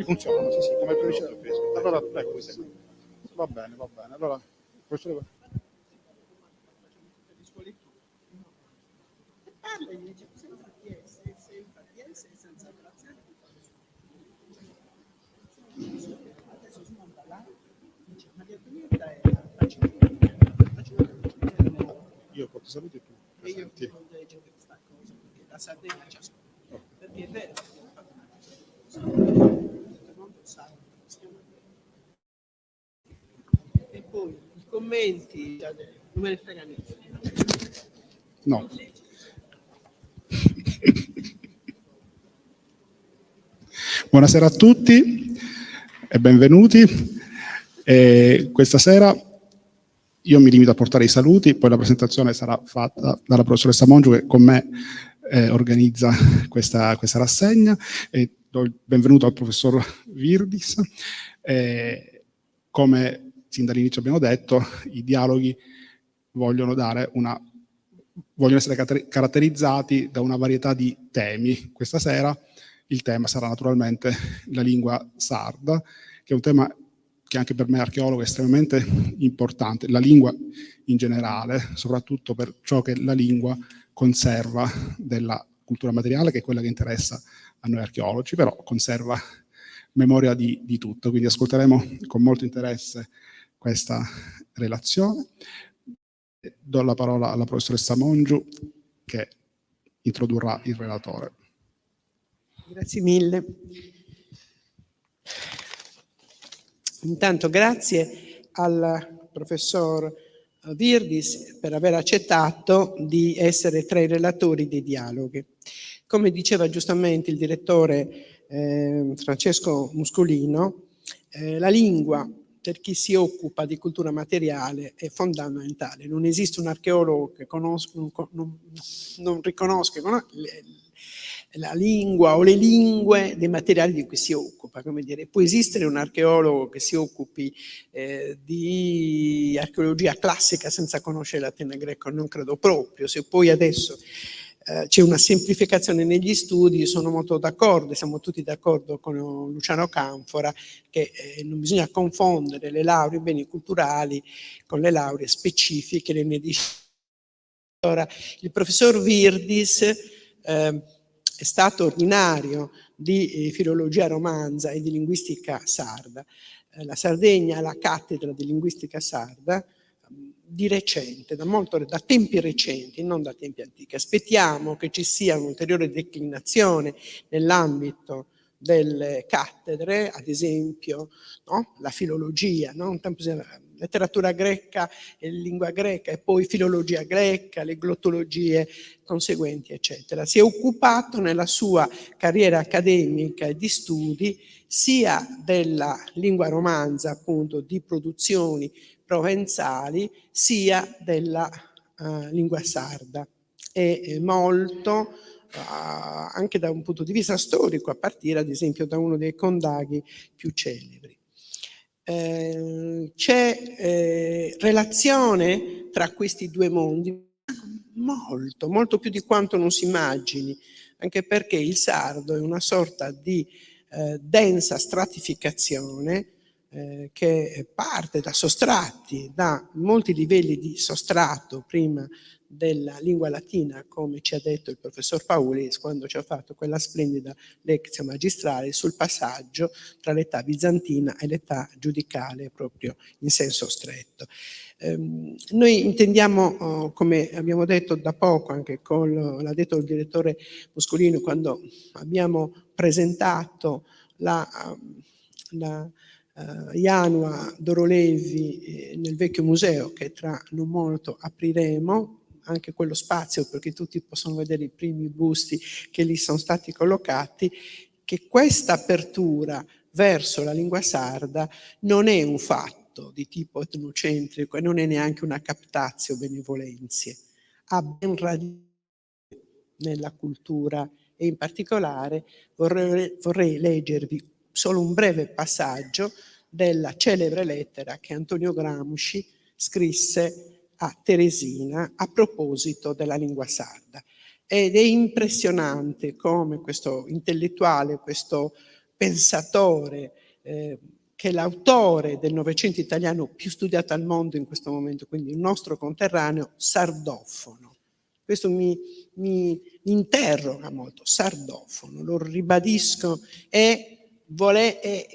Funzionano, sì, sì, come previsione del Facebook. Allora, ecco, va bene, va bene. Allora, professore... Parla invece senza PS, senza grazie. Adesso smonta là, dice Maria Antonietta è io porto saluti e tu presenti. io non leggo questa cosa, perché la Sardegna c'è perché è vero, non lo sa. E poi i commenti, non me ne frega niente. No. Buonasera a tutti e benvenuti. Questa sera io mi limito a portare i saluti, poi la presentazione sarà fatta dalla professoressa Mongiu che con me organizza questa rassegna. Do il benvenuto al professor Virdis. Come sin dall'inizio abbiamo detto, i dialoghi vogliono essere caratterizzati da una varietà di temi. Questa sera il tema sarà naturalmente la lingua sarda, che è un tema che anche per me archeologo è estremamente importante, la lingua in generale, soprattutto per ciò che la lingua conserva della cultura materiale, che è quella che interessa a noi archeologi, però conserva memoria di tutto, quindi ascolteremo con molto interesse questa relazione. Do la parola alla professoressa Mongiu che introdurrà il relatore. Grazie mille. Intanto grazie al professor Virdis per aver accettato di essere tra i relatori dei dialoghi. Come diceva giustamente il direttore Francesco Muscolino, la lingua per chi si occupa di cultura materiale è fondamentale. Non esiste un archeologo che non riconosca la lingua o le lingue dei materiali di cui si occupa. Come dire, può esistere un archeologo che si occupi di archeologia classica senza conoscere latino e greco? Non credo proprio. Se poi adesso c'è una semplificazione negli studi, sono molto d'accordo, siamo tutti d'accordo con Luciano Canfora che non bisogna confondere le lauree in beni culturali con le lauree specifiche, le mie discipline. Allora, il professor Virdis è stato ordinario di filologia romanza e di linguistica sarda. La Sardegna ha la cattedra di linguistica sarda di recente, da tempi recenti, non da tempi antichi. Aspettiamo che ci sia un'ulteriore declinazione nell'ambito delle cattedre, ad esempio la filologia, un tempo letteratura greca e lingua greca e poi filologia greca, le glottologie conseguenti, eccetera. Si è occupato nella sua carriera accademica e di studi sia della lingua romanza, appunto, di produzioni provenzali, sia della lingua sarda. E molto anche da un punto di vista storico, a partire ad esempio da uno dei condaghi più celebri. C'è relazione tra questi due mondi? Molto più di quanto non si immagini, anche perché il sardo è una sorta di densa stratificazione che parte da sottratti, da molti livelli di sostrato prima della lingua latina, come ci ha detto il professor Paulis quando ci ha fatto quella splendida lezione magistrale sul passaggio tra l'età bizantina e l'età giudicale proprio in senso stretto. Noi intendiamo, come abbiamo detto da poco, anche l'ha detto il direttore Muscolino quando abbiamo presentato la Janua Dorolevi nel vecchio museo che tra non molto apriremo, anche quello spazio perché tutti possono vedere i primi busti che lì sono stati collocati, che questa apertura verso la lingua sarda non è un fatto di tipo etnocentrico e non è neanche una captatio benevolenzie, ha ben radice nella cultura e in particolare vorrei leggervi solo un breve passaggio della celebre lettera che Antonio Gramsci scrisse a Teresina a proposito della lingua sarda. Ed è impressionante come questo intellettuale, questo pensatore, che è l'autore del Novecento italiano più studiato al mondo in questo momento, quindi il nostro conterraneo, sardofono. Questo mi interroga molto, sardofono, lo ribadisco, e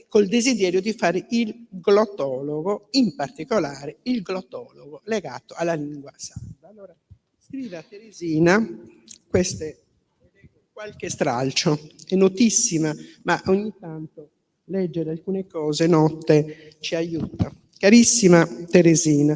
col desiderio di fare il glottologo, in particolare il glottologo legato alla lingua sarda. Allora, scrive a Teresina qualche stralcio, è notissima, ma ogni tanto leggere alcune cose notte ci aiuta. Carissima Teresina,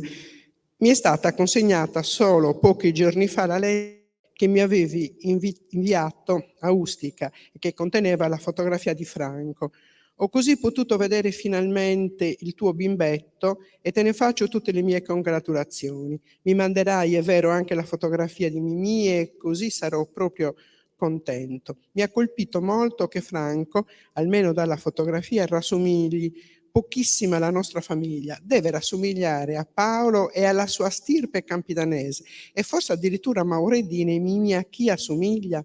mi è stata consegnata solo pochi giorni fa la lettera che mi avevi inviato a Ustica e che conteneva la fotografia di Franco. Ho così potuto vedere finalmente il tuo bimbetto e te ne faccio tutte le mie congratulazioni. Mi manderai, è vero, anche la fotografia di Mimì e così sarò proprio contento. Mi ha colpito molto che Franco, almeno dalla fotografia, rassomigli pochissimo alla nostra famiglia, deve rassomigliare a Paolo e alla sua stirpe campidanese e forse addirittura a Mauredine e Mimì a chi assomiglia.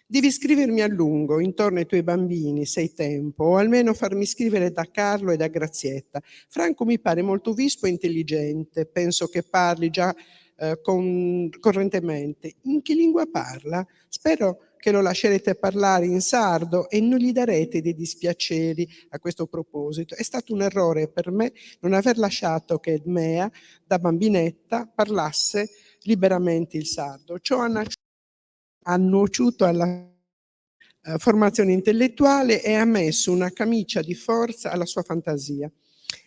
Devi scrivermi a lungo intorno ai tuoi bambini, se hai tempo, o almeno farmi scrivere da Carlo e da Grazietta. Franco mi pare molto vispo e intelligente, penso che parli già correntemente. In che lingua parla? Spero che lo lascerete parlare in sardo e non gli darete dei dispiaceri a questo proposito. È stato un errore per me non aver lasciato che Edmea, da bambinetta, parlasse liberamente il sardo. Ciò ha nuociuto alla formazione intellettuale e ha messo una camicia di forza alla sua fantasia.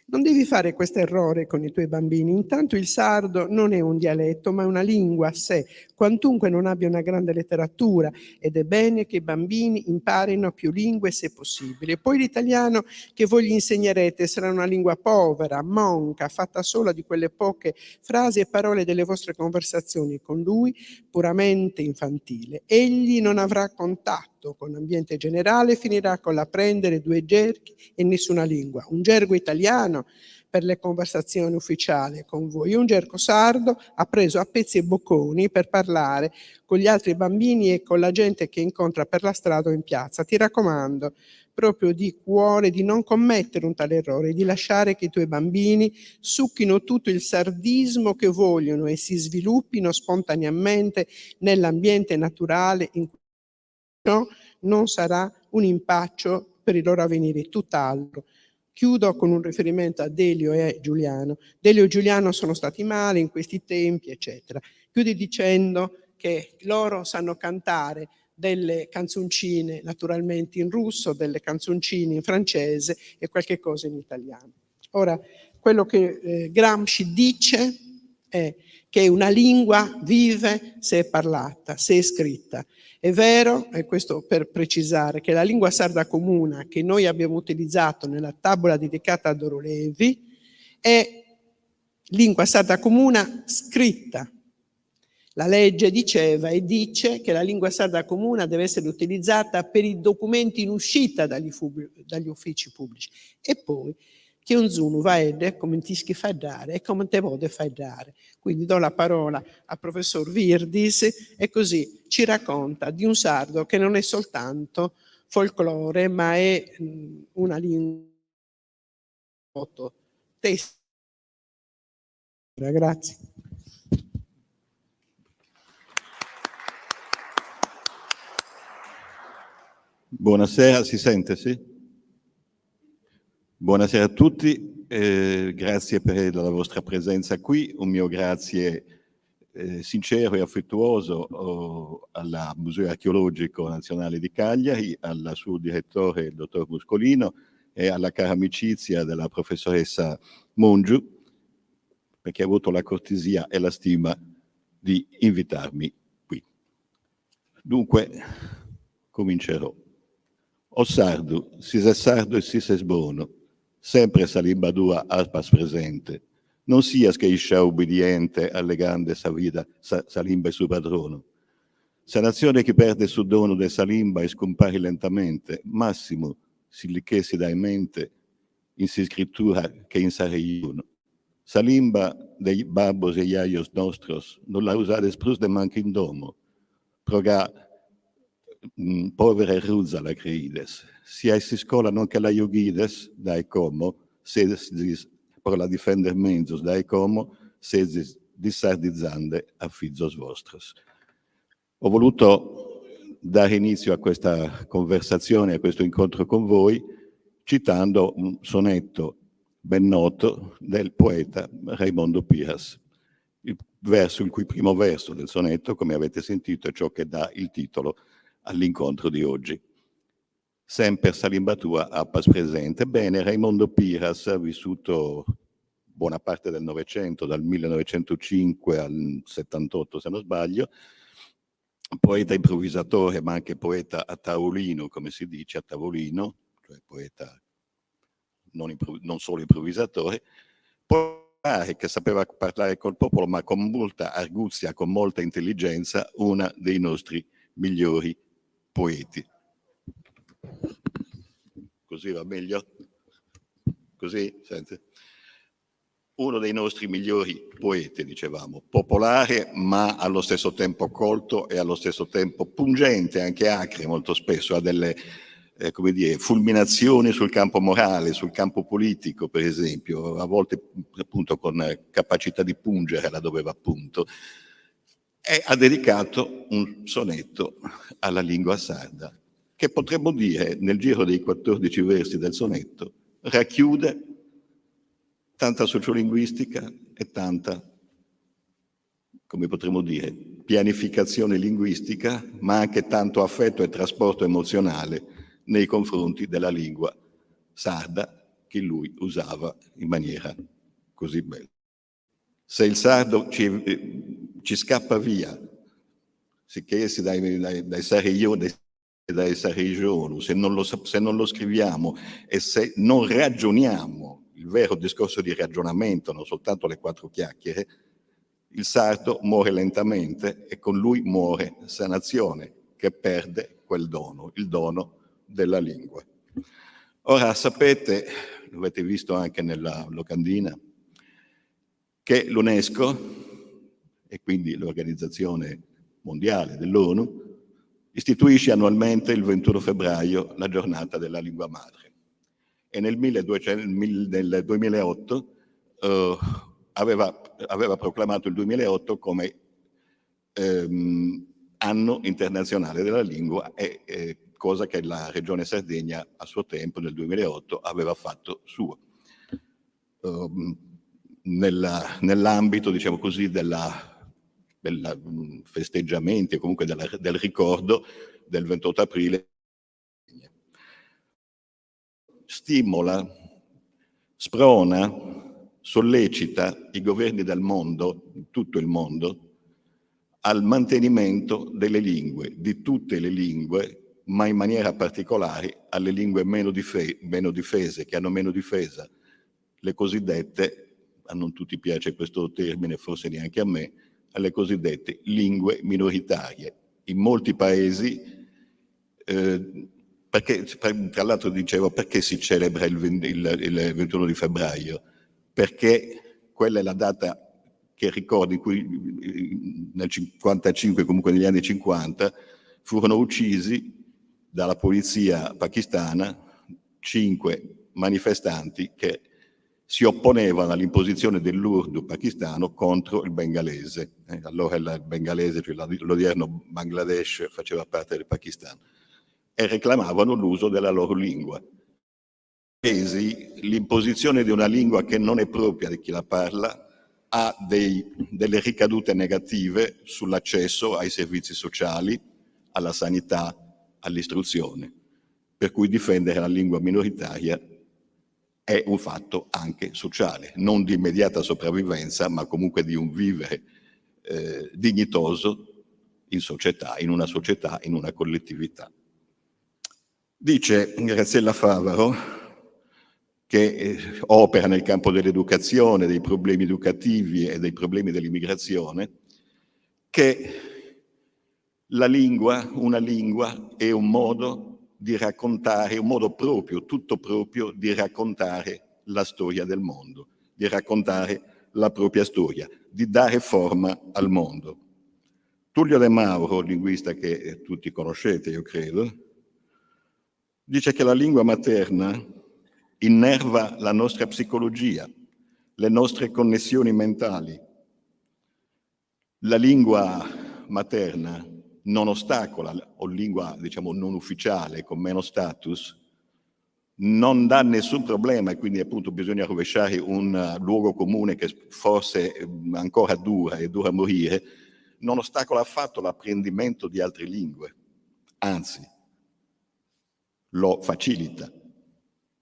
Non devi fare questo errore con i tuoi bambini. Intanto il sardo non è un dialetto, ma è una lingua a sé, quantunque non abbia una grande letteratura, ed è bene che i bambini imparino più lingue se possibile. Poi l'italiano che voi gli insegnerete sarà una lingua povera, monca, fatta solo di quelle poche frasi e parole delle vostre conversazioni con lui, puramente infantile. Egli non avrà contatto con l'ambiente generale, finirà con l'apprendere 2 gerghi e nessuna lingua. Un gergo italiano per le conversazioni ufficiali con voi, un gergo sardo appreso a pezzi e bocconi per parlare con gli altri bambini e con la gente che incontra per la strada o in piazza. Ti raccomando proprio di cuore di non commettere un tale errore, di lasciare che i tuoi bambini succhino tutto il sardismo che vogliono e si sviluppino spontaneamente nell'ambiente naturale in cui non sarà un impaccio per il loro avvenire, tutt'altro. Chiudo con un riferimento a Delio e Giuliano. Delio e Giuliano sono stati male in questi tempi, eccetera. Chiudi dicendo che loro sanno cantare delle canzoncine naturalmente in russo, delle canzoncine in francese e qualche cosa in italiano. Ora, quello che Gramsci dice è che una lingua vive se è parlata, se è scritta. È vero, e questo per precisare, che la lingua sarda comune che noi abbiamo utilizzato nella tavola dedicata a Doro Levi è lingua sarda comune scritta. La legge diceva e dice che la lingua sarda comune deve essere utilizzata per i documenti in uscita dagli uffici pubblici. E poi che un zunu va ed come ti fai dare e come te vuole fai dare. Quindi do la parola al professor Virdis e così ci racconta di un sardo che non è soltanto folklore, ma è una lingua testa. Grazie. Buonasera, si sente, sì? Buonasera a tutti, grazie per la vostra presenza qui, un mio grazie sincero e affettuoso al Museo Archeologico Nazionale di Cagliari, al suo direttore, il dottor Muscolino, e alla cara amicizia della professoressa Mongiu, perché ha avuto la cortesia e la stima di invitarmi qui. Dunque, comincerò. O sardo, si è sardo e si è sbono, sempre sa limba dua aspas presente, non sia scheiscia ubbidiente alle grande sa vida, sa limba e suo padrono. Sa nazione che perde su dono de sa limba e scompari lentamente, massimo si li che si dà in mente in si scrittura che in sa reiuno. Salimba dei babos e iaios nostros non la usades plus de manca in domo, proga povere ruzza la creides. Si a si scola non che la iugides, dai como, sesis per la difender menzos, dai como, sesis dissardizzande a fizos vostros. Ho voluto dare inizio a questa conversazione, a questo incontro con voi, citando un sonetto ben noto del poeta Raimondo Pires, il cui primo verso del sonetto, come avete sentito, è ciò che dà il titolo all'incontro di oggi. Semper salimba tua appas presente. Bene, Raimondo Pires ha vissuto buona parte del Novecento, dal 1905 al 78 se non sbaglio, poeta improvvisatore ma anche poeta a tavolino, come si dice, a tavolino, cioè poeta non solo improvvisatore, che sapeva parlare col popolo ma con molta arguzia, con molta intelligenza, una dei nostri migliori poeti. Così va meglio? Così? Senti? Uno dei nostri migliori poeti, dicevamo, popolare ma allo stesso tempo colto e allo stesso tempo pungente, anche acre molto spesso, ha delle come dire, fulminazioni sul campo morale, sul campo politico, per esempio, a volte appunto con capacità di pungere laddove va appunto, e ha dedicato un sonetto alla lingua sarda, che potremmo dire, nel giro dei 14 versi del sonetto, racchiude tanta sociolinguistica e tanta, come potremmo dire, pianificazione linguistica, ma anche tanto affetto e trasporto emozionale nei confronti della lingua sarda che lui usava in maniera così bella. Se il sardo ci scappa via, sicché essi dai Sarrigioni, se non lo scriviamo e se non ragioniamo, il vero discorso di ragionamento, non soltanto le quattro chiacchiere, il sardo muore lentamente e con lui muore sa nazione che perde quel dono, il dono della lingua. Ora sapete, lo avete visto anche nella locandina, che l'UNESCO, e quindi l'Organizzazione Mondiale dell'ONU, istituisce annualmente il 21 febbraio la giornata della lingua madre. E nel 2008 aveva proclamato il 2008 come anno internazionale della lingua, cosa che la Regione Sardegna a suo tempo, nel 2008, aveva fatto suo. Nell'ambito, diciamo così, del festeggiamento e comunque del ricordo del 28 aprile, stimola, sprona, sollecita i governi del mondo, tutto il mondo, al mantenimento delle lingue, di tutte le lingue, ma in maniera particolare alle lingue meno difese, che hanno meno difesa, le cosiddette, a non tutti piace questo termine, forse neanche a me, alle cosiddette lingue minoritarie. In molti paesi, perché tra l'altro dicevo, perché si celebra il 21 di febbraio? Perché quella è la data che ricordo in cui nel 55, comunque negli anni 50, furono uccisi dalla polizia pakistana 5 manifestanti che si opponevano all'imposizione dell'urdu pakistano contro il bengalese. Allora il bengalese, cioè l'odierno Bangladesh, faceva parte del Pakistan, e reclamavano l'uso della loro lingua. L'imposizione di una lingua che non è propria di chi la parla ha delle ricadute negative sull'accesso ai servizi sociali, alla sanità, all'istruzione, per cui difendere la lingua minoritaria è un fatto anche sociale, non di immediata sopravvivenza, ma comunque di un vivere dignitoso in società, in una collettività. Dice Graziella Favaro, che opera nel campo dell'educazione, dei problemi educativi e dei problemi dell'immigrazione, che una lingua è un modo di raccontare, un modo proprio, tutto proprio, di raccontare la storia del mondo, di raccontare la propria storia, di dare forma al mondo. Tullio De Mauro, linguista che tutti conoscete, io credo, dice che la lingua materna innerva la nostra psicologia, le nostre connessioni mentali. La lingua materna non ostacola, o lingua diciamo non ufficiale, con meno status, non dà nessun problema, e quindi appunto bisogna rovesciare un luogo comune che forse ancora dura e dura a morire, non ostacola affatto l'apprendimento di altre lingue, anzi lo facilita.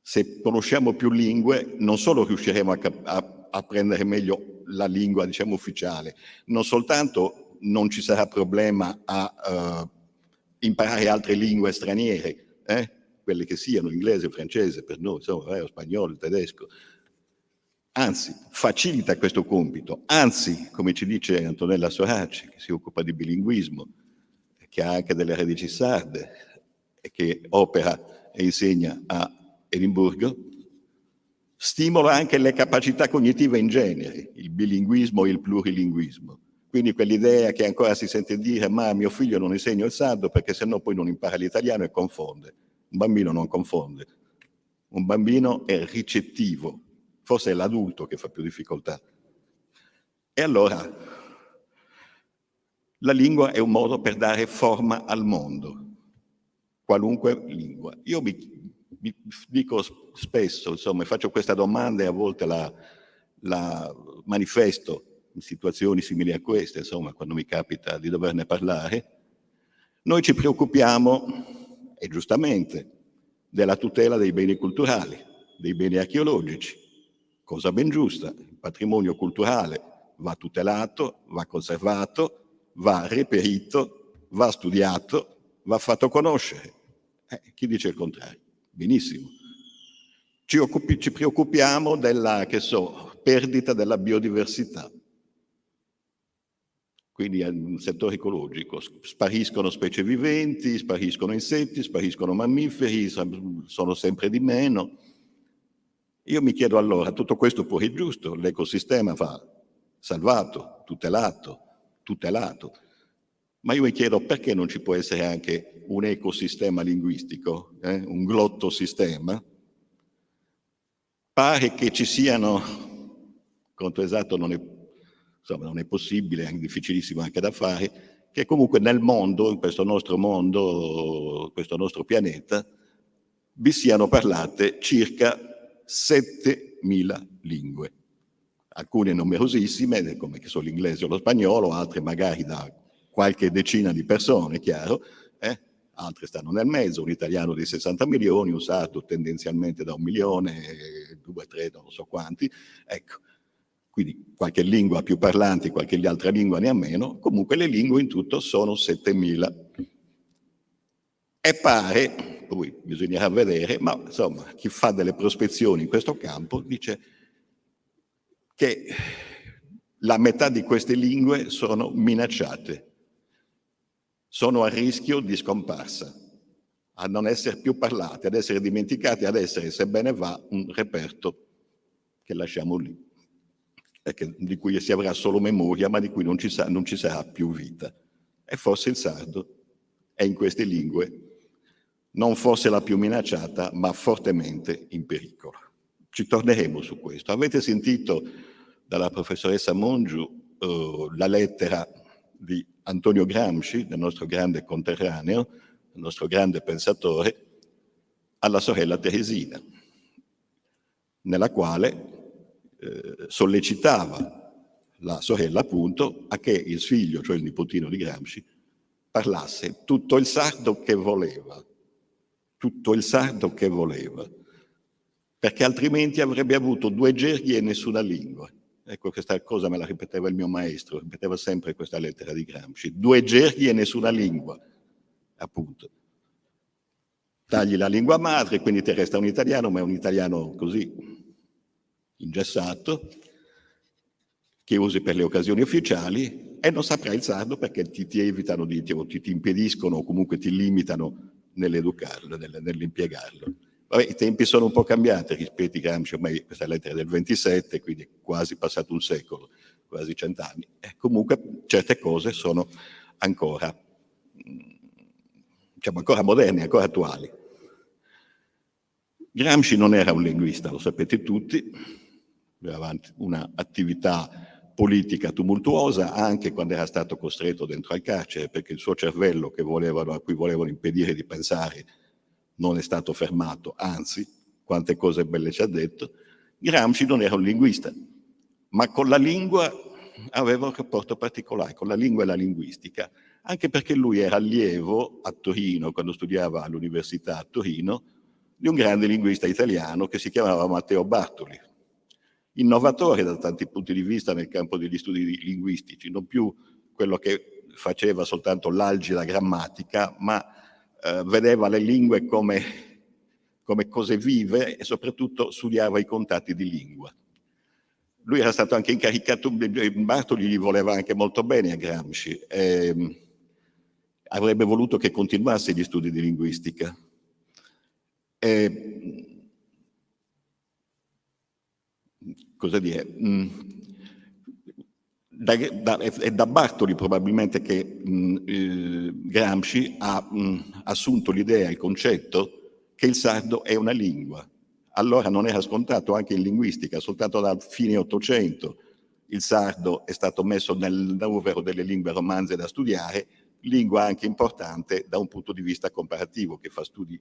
Se conosciamo più lingue, non solo riusciremo a apprendere meglio la lingua, diciamo, ufficiale, non soltanto non ci sarà problema a imparare altre lingue straniere, quelle che siano, inglese, francese, per noi, insomma, spagnolo, tedesco. Anzi, facilita questo compito. Anzi, come ci dice Antonella Soraci, che si occupa di bilinguismo, che ha anche delle radici sarde e che opera e insegna a Edimburgo, stimola anche le capacità cognitive in genere, il bilinguismo e il plurilinguismo. Quindi quell'idea che ancora si sente dire ma a mio figlio non insegno il sardo perché sennò poi non impara l'italiano e confonde. Un bambino non confonde, un bambino è ricettivo, forse è l'adulto che fa più difficoltà. E allora la lingua è un modo per dare forma al mondo, qualunque lingua. Io mi dico spesso, insomma, faccio questa domanda e a volte la manifesto in situazioni simili a queste, insomma, quando mi capita di doverne parlare. Noi ci preoccupiamo, e giustamente, della tutela dei beni culturali, dei beni archeologici, cosa ben giusta. Il patrimonio culturale va tutelato, va conservato, va reperito, va studiato, va fatto conoscere. Chi dice il contrario? Benissimo. Ci preoccupiamo della, perdita della biodiversità. Quindi nel settore ecologico spariscono specie viventi, spariscono insetti, spariscono mammiferi, sono sempre di meno. Io mi chiedo allora, tutto questo pure è giusto, l'ecosistema va salvato, tutelato, ma io mi chiedo perché non ci può essere anche un ecosistema linguistico, un glottosistema? Pare che ci siano, conto esatto non è possibile, è difficilissimo anche da fare, che comunque nel mondo, in questo nostro mondo, questo nostro pianeta, vi siano parlate circa 7.000 lingue. Alcune numerosissime, come che sono l'inglese o lo spagnolo, altre magari da qualche decina di persone, chiaro, altre stanno nel mezzo, un italiano di 60 milioni, un sardo tendenzialmente da 1 milione, 2, 3, non so quanti, ecco. Quindi qualche lingua più parlanti, qualche altra lingua ne ha meno, comunque le lingue in tutto sono 7.000. E pare, poi bisognerà vedere, ma insomma chi fa delle prospezioni in questo campo dice che la metà di queste lingue sono minacciate, sono a rischio di scomparsa, a non essere più parlate, ad essere dimenticate, ad essere, sebbene va, un reperto che lasciamo lì, di cui si avrà solo memoria, ma di cui non ci sarà più vita. E forse il sardo è in queste lingue non forse la più minacciata, ma fortemente in pericolo. Ci torneremo su questo. Avete sentito dalla professoressa Mongiu la lettera di Antonio Gramsci, del nostro grande conterraneo, il nostro grande pensatore, alla sorella Teresina, nella quale sollecitava la sorella appunto a che il figlio, cioè il nipotino di Gramsci, parlasse tutto il sardo che voleva, perché altrimenti avrebbe avuto 2 gerghi e nessuna lingua. Ecco, questa cosa me la ripeteva il mio maestro, ripeteva sempre questa lettera di Gramsci, 2 gerghi e nessuna lingua, appunto. Tagli la lingua madre, quindi ti resta un italiano, ma è un italiano così, ingessato, che usi per le occasioni ufficiali, e non saprai il sardo perché ti evitano ti impediscono o comunque ti limitano nell'educarlo, nell'impiegarlo. Vabbè, i tempi sono un po' cambiati rispetto a Gramsci, ormai questa lettera è del 27, quindi è quasi passato un secolo, quasi 100 anni. E comunque certe cose sono ancora, diciamo, ancora moderni, ancora attuali. Gramsci non era un linguista, lo sapete tutti, aveva un'attività politica tumultuosa anche quando era stato costretto dentro al carcere, perché il suo cervello a cui volevano impedire di pensare non è stato fermato, anzi, quante cose belle ci ha detto. Gramsci non era un linguista, ma con la lingua aveva un rapporto particolare, con la lingua e la linguistica, anche perché lui era allievo a Torino, quando studiava all'università a Torino, di un grande linguista italiano che si chiamava Matteo Bartoli, innovatore da tanti punti di vista nel campo degli studi linguistici, non più quello che faceva soltanto l'algida grammatica, ma vedeva le lingue come cose vive e soprattutto studiava i contatti di lingua. Lui era stato anche incaricato, Bartoli gli voleva anche molto bene a Gramsci, avrebbe voluto che continuasse gli studi di linguistica. Cosa dire? È da Bartoli probabilmente che Gramsci ha assunto l'idea, il concetto che il sardo è una lingua. Allora non era scontato anche in linguistica, soltanto dal fine Ottocento il sardo è stato messo nel novero delle lingue romanze da studiare, lingua anche importante da un punto di vista comparativo, che fa studi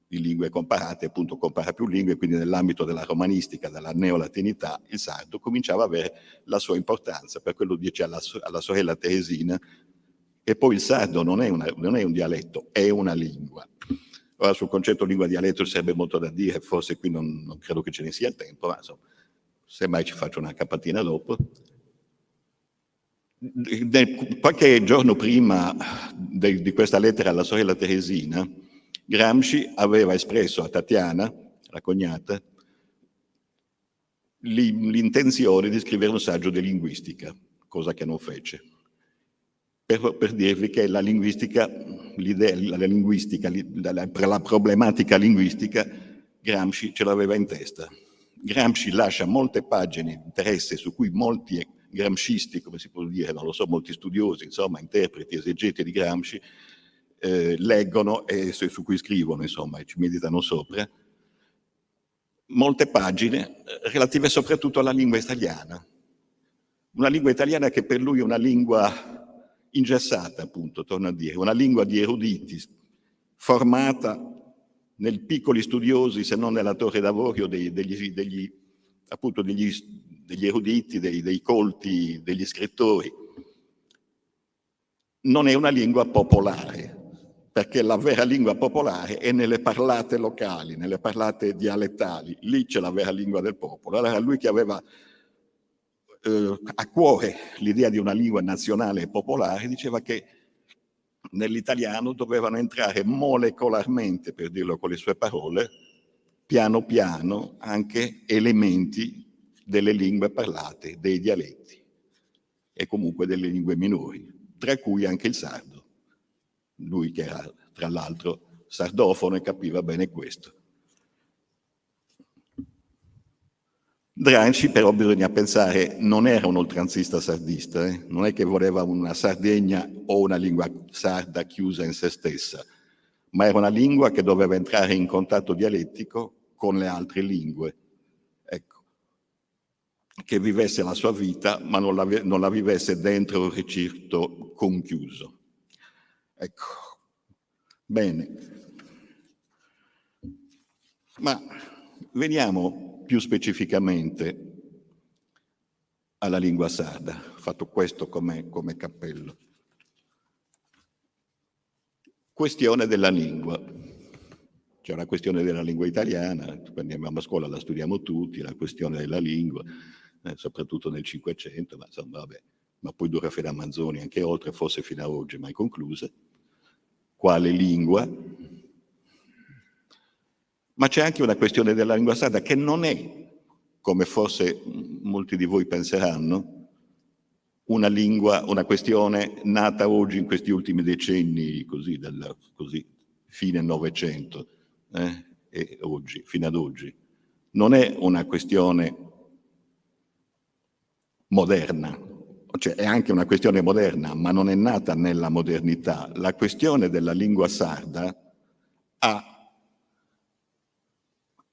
di lingue comparate, appunto compara più lingue, quindi nell'ambito della romanistica, della neolatinità, il sardo cominciava a avere la sua importanza, per quello dice alla sorella Teresina, e poi il sardo non è un dialetto, è una lingua. Ora sul concetto lingua-dialetto ci sarebbe molto da dire, forse qui non credo che ce ne sia il tempo, ma insomma, semmai ci faccio una capatina dopo. Qualche giorno prima di questa lettera alla sorella Teresina, Gramsci aveva espresso a Tatiana, la cognata, l'intenzione di scrivere un saggio di linguistica, cosa che non fece. Per dirvi che la linguistica, la problematica linguistica, Gramsci ce l'aveva in testa. Gramsci lascia molte pagine di interesse su cui molti gramscisti, come si può dire, non lo so, molti studiosi, insomma, interpreti, esegeti di Gramsci, leggono e su cui scrivono, insomma, e ci meditano sopra, molte pagine relative soprattutto alla lingua italiana. Una lingua italiana che per lui è una lingua ingessata, appunto, torno a dire, una lingua di eruditi, formata nei piccoli studiosi, se non nella torre d'avorio degli eruditi, dei colti, degli scrittori. Non è una lingua popolare, perché la vera lingua popolare è nelle parlate locali, nelle parlate dialettali, lì c'è la vera lingua del popolo. Allora lui che aveva a cuore l'idea di una lingua nazionale e popolare, diceva che nell'italiano dovevano entrare molecolarmente, per dirlo con le sue parole, piano piano anche elementi delle lingue parlate, dei dialetti e comunque delle lingue minori, tra cui anche il sardo. Lui che era tra l'altro sardofono e capiva bene questo. Gramsci però bisogna pensare, non era un oltranzista sardista, non è che voleva una Sardegna o una lingua sarda chiusa in se stessa, ma era una lingua che doveva entrare in contatto dialettico con le altre lingue, ecco, che vivesse la sua vita ma non la vivesse dentro un recinto conchiuso. Ecco, bene, ma veniamo più specificamente alla lingua sarda, fatto questo come cappello. Questione della lingua. C'è una questione della lingua italiana, quando andiamo a scuola la studiamo tutti, la questione della lingua, soprattutto nel Cinquecento, ma insomma vabbè, ma poi dura fino a Manzoni, anche oltre, forse fino a oggi, mai conclusa. Quale lingua? Ma c'è anche una questione della lingua sarda che non è, come forse molti di voi penseranno, una questione nata oggi in questi ultimi decenni, così fine Novecento. e oggi, fino ad oggi. Non è una questione moderna, cioè è anche una questione moderna, ma non è nata nella modernità. La questione della lingua sarda ha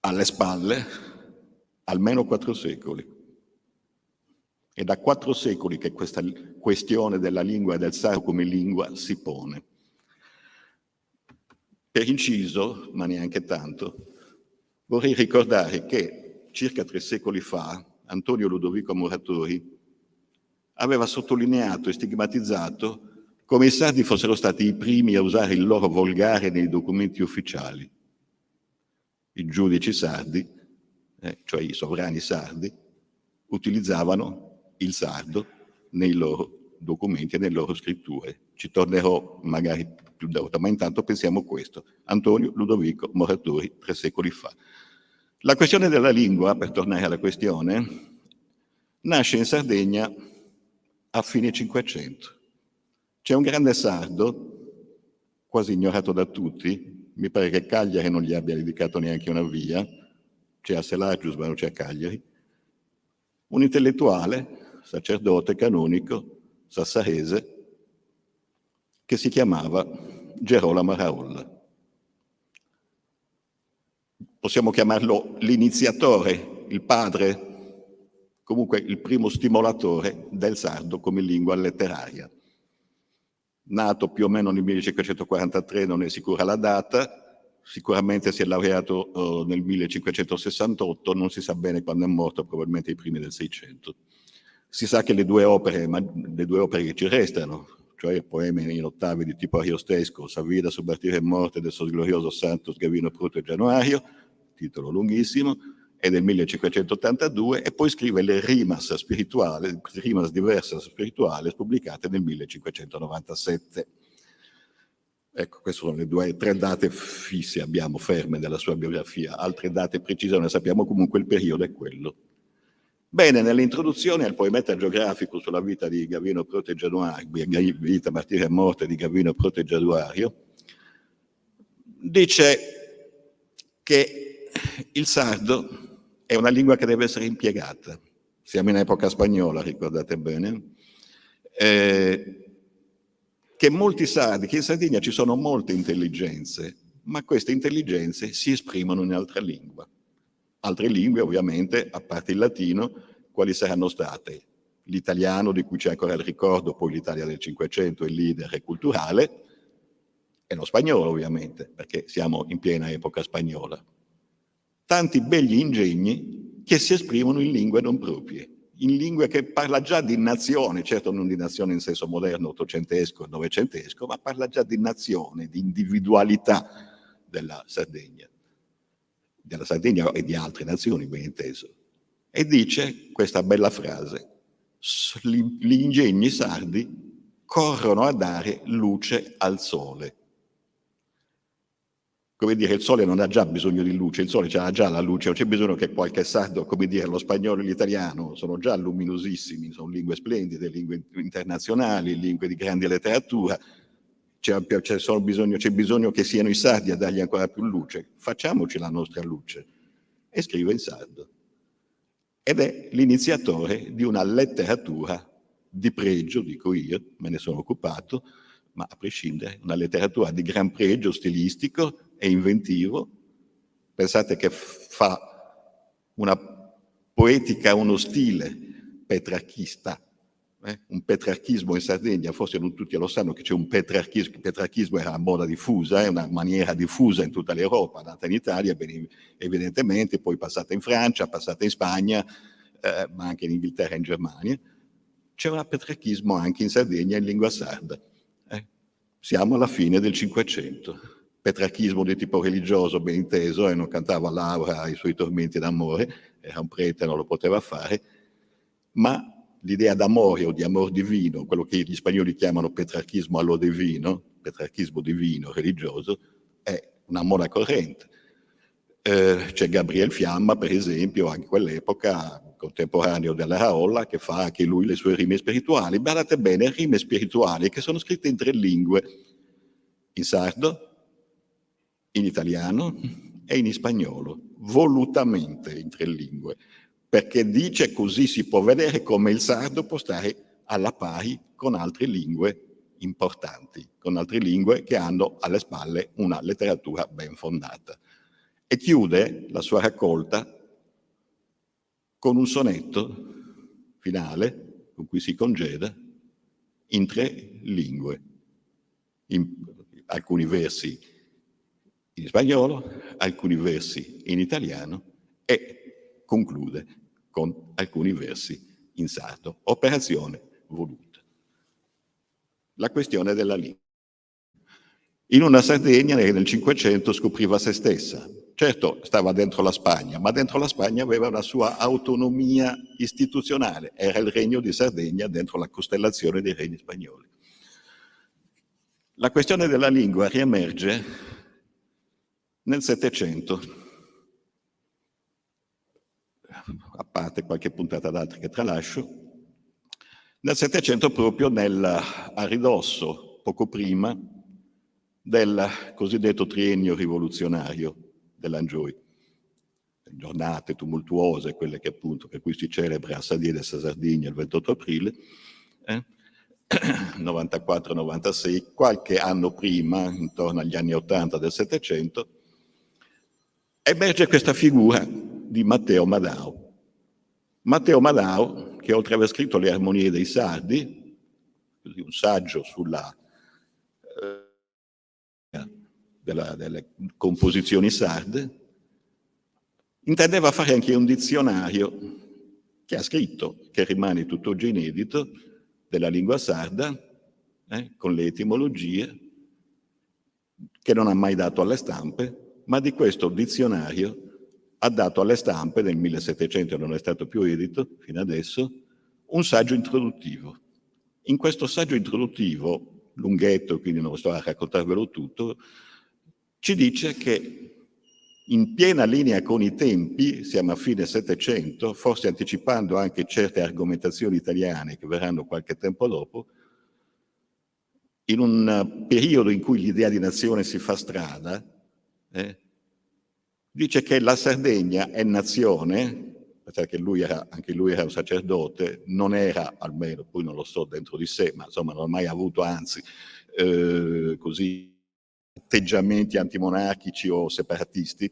alle spalle almeno 4 secoli. È da 4 secoli che questa questione della lingua e del sardo come lingua si pone. Per inciso, ma neanche tanto, vorrei ricordare che circa 3 secoli fa Antonio Ludovico Muratori aveva sottolineato e stigmatizzato come i sardi fossero stati i primi a usare il loro volgare nei documenti ufficiali. I giudici sardi, cioè i sovrani sardi, utilizzavano il sardo nei loro documenti e nelle loro scritture. Ci tornerò magari più dopo, ma intanto pensiamo questo. Antonio Ludovico Muratori, 3 secoli fa. La questione della lingua, per tornare alla questione, nasce in Sardegna a fine 500. C'è un grande sardo, quasi ignorato da tutti, mi pare che Cagliari non gli abbia dedicato neanche una via, c'è a Selagius ma non c'è a Cagliari, un intellettuale, sacerdote canonico, sassarese, che si chiamava Gerolamo Raolla. Possiamo chiamarlo l'iniziatore, il padre, comunque il primo stimolatore del sardo come lingua letteraria. Nato più o meno nel 1543, non è sicura la data, sicuramente si è laureato nel 1568, non si sa bene quando è morto, probabilmente ai primi del 600. Si sa che le due opere che ci restano, cioè il poema in ottavi di tipo ariostesco, Sa vida su partire e morte del sos glorioso Santos Gavino Pruto e Januario, titolo lunghissimo, è del 1582, e poi scrive le rimas diversas spirituales, pubblicate nel 1597. Ecco, queste sono le 3 date fisse, abbiamo ferme della sua biografia, altre date precise non ne sappiamo, comunque il periodo è quello. Bene, nell'introduzione al poemetta geografico sulla vita di Gavino Pruto e Januario, vita, martirio e morte di Gavino Pruto e Januario, dice che il sardo è una lingua che deve essere impiegata. Siamo in epoca spagnola, ricordate bene, che molti sardi, che in Sardegna ci sono molte intelligenze, ma queste intelligenze si esprimono in altra lingua. Altre lingue, ovviamente, a parte il latino, quali saranno state? L'italiano, di cui c'è ancora il ricordo, poi l'Italia del Cinquecento, il leader culturale, e lo spagnolo, ovviamente, perché siamo in piena epoca spagnola. Tanti begli ingegni che si esprimono in lingue non proprie, in lingue che parla già di nazione, certo non di nazione in senso moderno, ottocentesco, novecentesco, ma parla già di nazione, di individualità della Sardegna e di altre nazioni, ben inteso. E dice questa bella frase: gli ingegni sardi corrono a dare luce al sole. Come dire, il sole non ha già bisogno di luce, il sole c'ha già la luce, non c'è bisogno che qualche sardo, come dire, lo spagnolo e l'italiano sono già luminosissimi, sono lingue splendide, lingue internazionali, lingue di grande letteratura. C'è bisogno che siano i sardi a dargli ancora più luce. Facciamoci la nostra luce. E scrive in sardo. Ed è l'iniziatore di una letteratura di pregio, dico io, me ne sono occupato, ma a prescindere, una letteratura di gran pregio stilistico e inventivo. Pensate che fa una poetica, uno stile petrarchista, un petrarchismo in Sardegna, forse non tutti lo sanno che c'è un petrarchismo. Il petrarchismo era a moda diffusa, è una maniera diffusa in tutta l'Europa, nata in Italia, evidentemente, poi passata in Francia, passata in Spagna, ma anche in Inghilterra e in Germania. C'è un petrarchismo anche in Sardegna in lingua sarda. Siamo alla fine del Cinquecento. Petrarchismo di tipo religioso, ben inteso, non cantava Laura i suoi tormenti d'amore, era un prete, non lo poteva fare, ma l'idea d'amore o di amor divino, quello che gli spagnoli chiamano petrarchismo allo divino, petrarchismo divino, religioso, è una moda corrente. C'è Gabriel Fiamma, per esempio, anche quell'epoca, contemporaneo della Raolla, che fa anche lui le sue rime spirituali. Guardate bene, rime spirituali che sono scritte in 3 lingue, in sardo, in italiano e in spagnolo, volutamente in 3 lingue, perché dice così si può vedere come il sardo può stare alla pari con altre lingue importanti, con altre lingue che hanno alle spalle una letteratura ben fondata. E chiude la sua raccolta con un sonetto finale con cui si congeda in 3 lingue, alcuni versi in spagnolo, alcuni versi in italiano e conclude con alcuni versi in sardo. Operazione voluta. La questione della lingua. In una Sardegna che nel Cinquecento scopriva se stessa. Certo, stava dentro la Spagna, ma dentro la Spagna aveva una sua autonomia istituzionale. Era il regno di Sardegna dentro la costellazione dei regni spagnoli. La questione della lingua riemerge nel Settecento, a parte qualche puntata d'altri che tralascio, nel Settecento proprio a ridosso, poco prima, del cosiddetto triennio rivoluzionario dell'Angioi. Giornate tumultuose, quelle che appunto per cui si celebra a Sardinia e Sardegna il 28 aprile, 94-96, qualche anno prima, intorno agli anni 80 del Settecento, emerge questa figura di Matteo Madao. Matteo Madao, che oltre ad aver scritto Le armonie dei sardi, un saggio sulla delle composizioni sarde, intendeva fare anche un dizionario che ha scritto, che rimane tutt'oggi inedito, della lingua sarda, con le etimologie, che non ha mai dato alle stampe, ma di questo dizionario ha dato alle stampe nel 1700, non è stato più edito fino adesso, un saggio introduttivo. In questo saggio introduttivo, lunghetto, quindi non sto a raccontarvelo tutto, ci dice che in piena linea con i tempi, siamo a fine Settecento, forse anticipando anche certe argomentazioni italiane che verranno qualche tempo dopo, in un periodo in cui l'idea di nazione si fa strada, dice che la Sardegna è nazione, perché anche lui era un sacerdote, non era, almeno poi non lo so dentro di sé, ma insomma non ha mai avuto, anzi, così atteggiamenti antimonarchici o separatisti,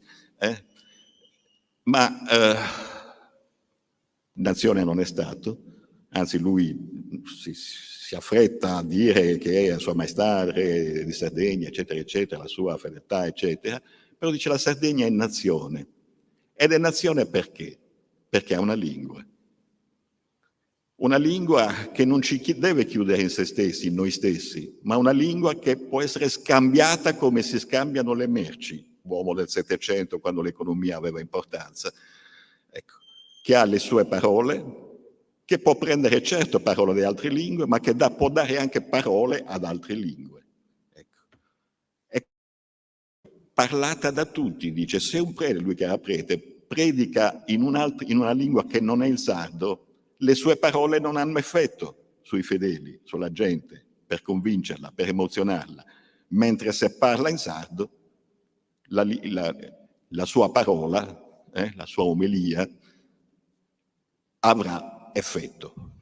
ma nazione non è stato, anzi lui si affretta a dire che è Sua Maestà il Re di Sardegna, eccetera, eccetera, la sua fedeltà, eccetera, però dice la Sardegna è nazione. Ed è nazione perché? Perché ha una lingua. Una lingua che non ci deve chiudere in se stessi, in noi stessi, ma una lingua che può essere scambiata come si scambiano le merci, uomo del Settecento, quando l'economia aveva importanza, ecco, che ha le sue parole, che può prendere certo parole di altre lingue, ma che può dare anche parole ad altre lingue. Ecco. È parlata da tutti, dice, se un prete, lui che era prete, predica in una lingua che non è il sardo, le sue parole non hanno effetto sui fedeli, sulla gente, per convincerla, per emozionarla, mentre se parla in sardo, la sua parola, la sua omelia, avrà effetto.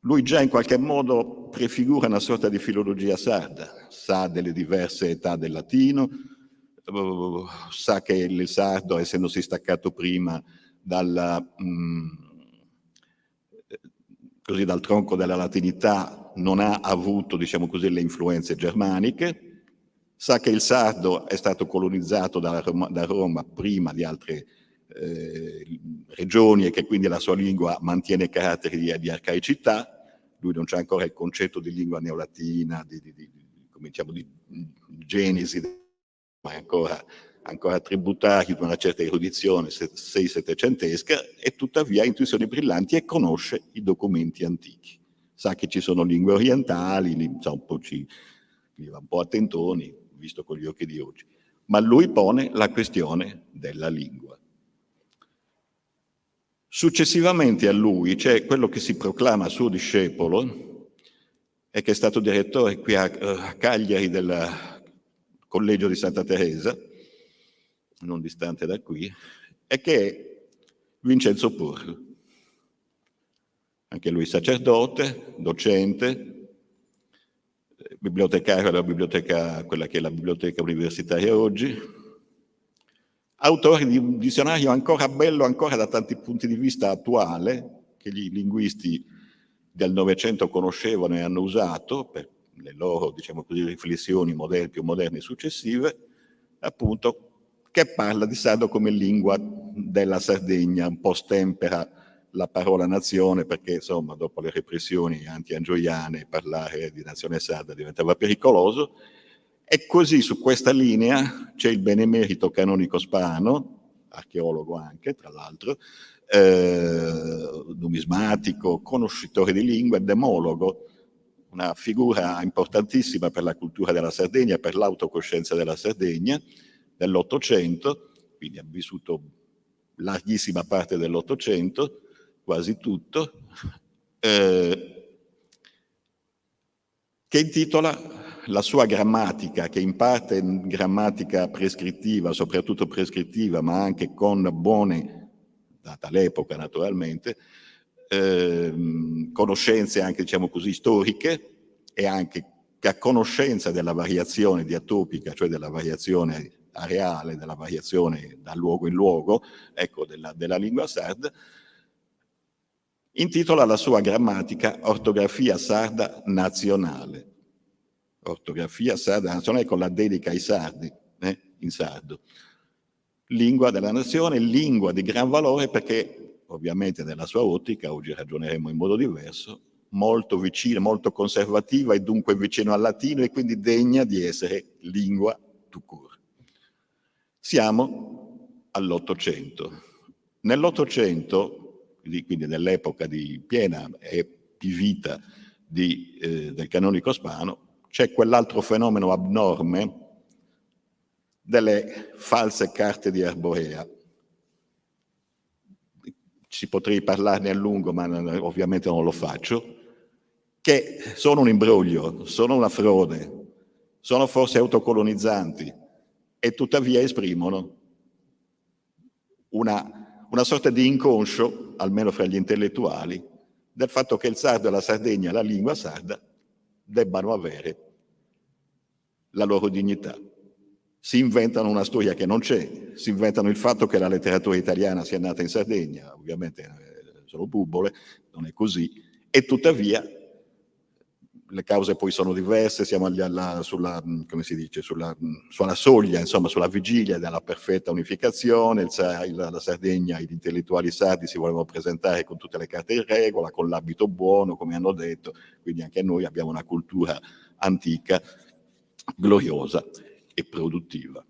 Lui già in qualche modo prefigura una sorta di filologia sarda, sa delle diverse età del latino, sa che il sardo, essendosi staccato prima dal tronco della latinità, non ha avuto, diciamo così, le influenze germaniche, sa che il sardo è stato colonizzato da Roma prima di altre regioni e che quindi la sua lingua mantiene caratteri di arcaicità. Lui non c'è ancora il concetto di lingua neolatina, come diciamo, di genesi, ma è ancora tributario di una certa erudizione settecentesca, e tuttavia ha intuizioni brillanti e conosce i documenti antichi. Sa che ci sono lingue orientali, gli va un po' a tentoni, visto con gli occhi di oggi. Ma lui pone la questione della lingua. Successivamente a lui c'è quello che si proclama suo discepolo e che è stato direttore qui a Cagliari del Collegio di Santa Teresa, non distante da qui, e che è Vincenzo Porro. Anche lui sacerdote, docente, bibliotecario della biblioteca, quella che è la biblioteca universitaria oggi, autore di un dizionario ancora bello, ancora da tanti punti di vista attuale, che gli linguisti del Novecento conoscevano e hanno usato per le loro, diciamo così, riflessioni più moderne e successive, appunto, che parla di sardo come lingua della Sardegna, un po' stempera la parola nazione, perché insomma dopo le repressioni anti-angioiane parlare di nazione sarda diventava pericoloso, e così su questa linea c'è il benemerito canonico Spano, archeologo anche tra l'altro, numismatico, conoscitore di lingua, demologo, una figura importantissima per la cultura della Sardegna, per l'autocoscienza della Sardegna dell'Ottocento, quindi ha vissuto larghissima parte dell'Ottocento, quasi tutto, che intitola la sua grammatica, che in parte è grammatica prescrittiva, soprattutto prescrittiva, ma anche con buone, data l'epoca naturalmente, conoscenze anche, diciamo così, storiche, e anche a conoscenza della variazione diatopica, cioè della variazione areale, della variazione da luogo in luogo, ecco, della lingua sarda, intitola la sua grammatica Ortografia sarda nazionale. Ortografia sarda nazionale con la dedica ai sardi, in sardo. Lingua della nazione, lingua di gran valore perché, ovviamente nella sua ottica, oggi ragioneremo in modo diverso, molto vicina, molto conservativa e dunque vicino al latino e quindi degna di essere lingua tout court. Siamo all'Ottocento. Nell'Ottocento, quindi nell'epoca di piena vita del canonico Spano, c'è quell'altro fenomeno abnorme delle false carte di Arborea. Ci potrei parlarne a lungo, ma ovviamente non lo faccio, che sono un imbroglio, sono una frode, sono forse autocolonizzanti e tuttavia esprimono una sorta di inconscio, almeno fra gli intellettuali, del fatto che il sardo e la Sardegna, la lingua sarda, debbano avere la loro dignità. Si inventano una storia che non c'è, si inventano il fatto che la letteratura italiana sia nata in Sardegna, ovviamente sono bubbole, non è così, e tuttavia le cause poi sono diverse, siamo sulla, come si dice, sulla soglia, insomma, sulla vigilia della perfetta unificazione, la Sardegna, gli intellettuali sardi si volevano presentare con tutte le carte in regola, con l'abito buono, come hanno detto, quindi anche noi abbiamo una cultura antica, gloriosa e produttiva.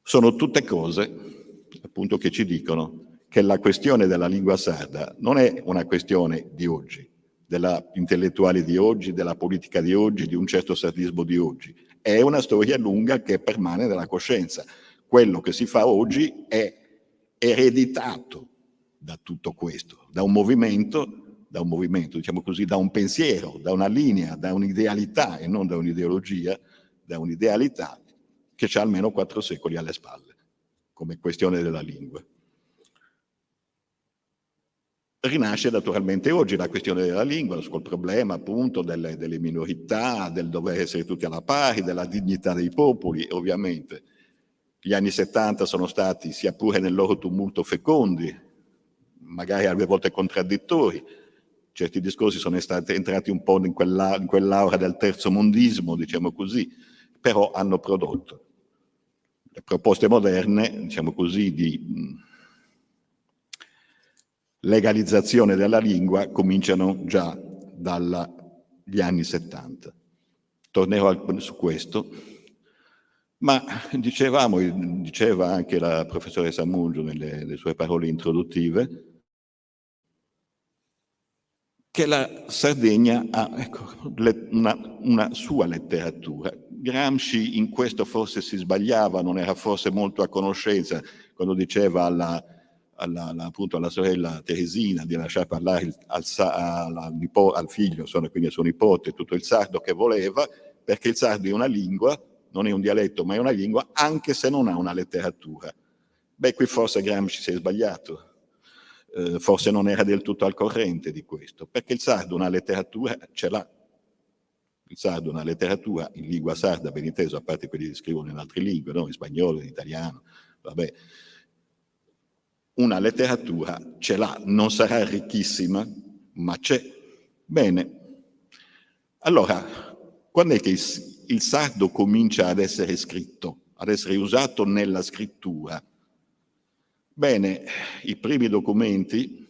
Sono tutte cose, appunto, che ci dicono che la questione della lingua sarda non è una questione di oggi, della intellettuale di oggi, della politica di oggi, di un certo sardismo di oggi. È una storia lunga che permane nella coscienza. Quello che si fa oggi è ereditato da tutto questo, da un movimento, diciamo così, da un pensiero, da una linea, da un'idealità e non da un'ideologia, da un'idealità che ha almeno 4 secoli alle spalle, come questione della lingua. Rinasce naturalmente oggi la questione della lingua, col problema appunto delle minorità, del dover essere tutti alla pari, della dignità dei popoli, ovviamente. Gli anni 70 sono stati, sia pure nel loro tumulto, fecondi, magari alle volte contraddittori. Certi discorsi sono stati entrati un po' in quell'aura del terzo mondismo, diciamo così, però hanno prodotto. Le proposte moderne, diciamo così, di legalizzazione della lingua cominciano già dagli anni 70. Tornerò su questo, ma diceva anche la professoressa Mungio nelle sue parole introduttive che la Sardegna ha una sua letteratura. Gramsci in questo forse si sbagliava, non era forse molto a conoscenza quando diceva appunto alla sorella Teresina di lasciar parlare al figlio, quindi al suo nipote, tutto il sardo che voleva, perché il sardo è una lingua non è un dialetto ma è una lingua, anche se non ha una letteratura. Beh, qui forse Gramsci si è sbagliato, forse non era del tutto al corrente di questo, perché il sardo una letteratura ce l'ha. Il sardo una letteratura in lingua sarda, ben inteso, a parte quelli che scrivono in altre lingue, no? In spagnolo, in italiano, vabbè. Una letteratura ce l'ha, non sarà ricchissima, ma c'è. Bene. Allora, quando è che il sardo comincia ad essere scritto, ad essere usato nella scrittura? Bene, i primi documenti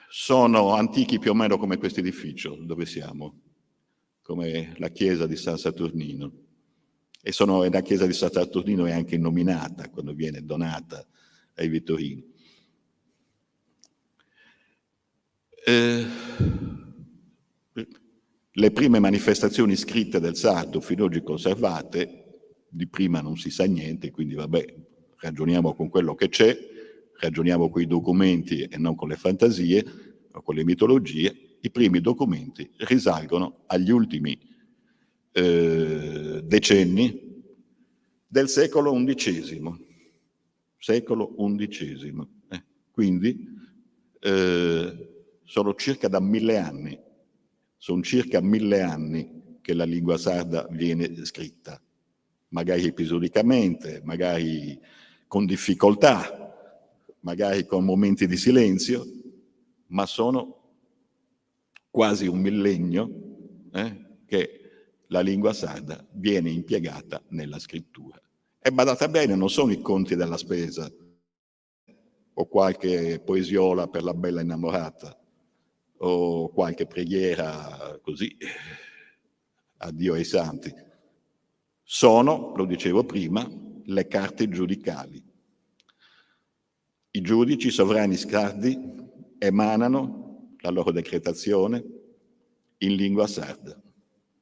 sono antichi più o meno come questo edificio dove siamo, come la chiesa di San Saturnino. E la chiesa di San Saturnino è anche nominata quando viene donata ai Vittorini. Le prime manifestazioni scritte del sardo fino ad oggi conservate, di prima non si sa niente, quindi vabbè, ragioniamo con quello che c'è, ragioniamo con i documenti e non con le fantasie o con le mitologie. I primi documenti risalgono agli ultimi decenni del secolo XI. Quindi sono circa da 1000 anni. Sono circa 1000 anni che la lingua sarda viene scritta, magari episodicamente, magari con difficoltà, magari con momenti di silenzio, ma sono quasi un millennio che la lingua sarda viene impiegata nella scrittura. E badate bene, non sono i conti della spesa o qualche poesiola per la bella innamorata o qualche preghiera così, addio ai santi. Sono, lo dicevo prima, le carte giudicali. I giudici sovrani sardi emanano la loro decretazione in lingua sarda,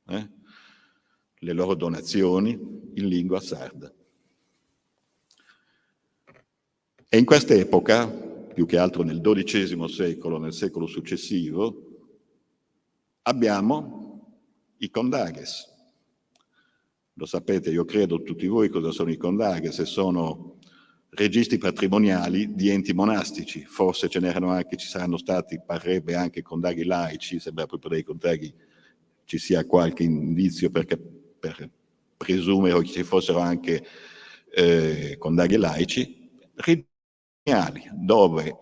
le loro donazioni in lingua sarda. E in quest'epoca, più che altro nel XII secolo, nel secolo successivo, abbiamo i kondages. Lo sapete, io credo, tutti voi cosa sono i kondages, e sono registri patrimoniali di enti monastici. Forse ce n'erano anche, ci saranno stati, parrebbe, anche kondaghi laici, sembra proprio dei kondaghi ci sia qualche indizio per presumere che ci fossero anche kondaghi laici, dove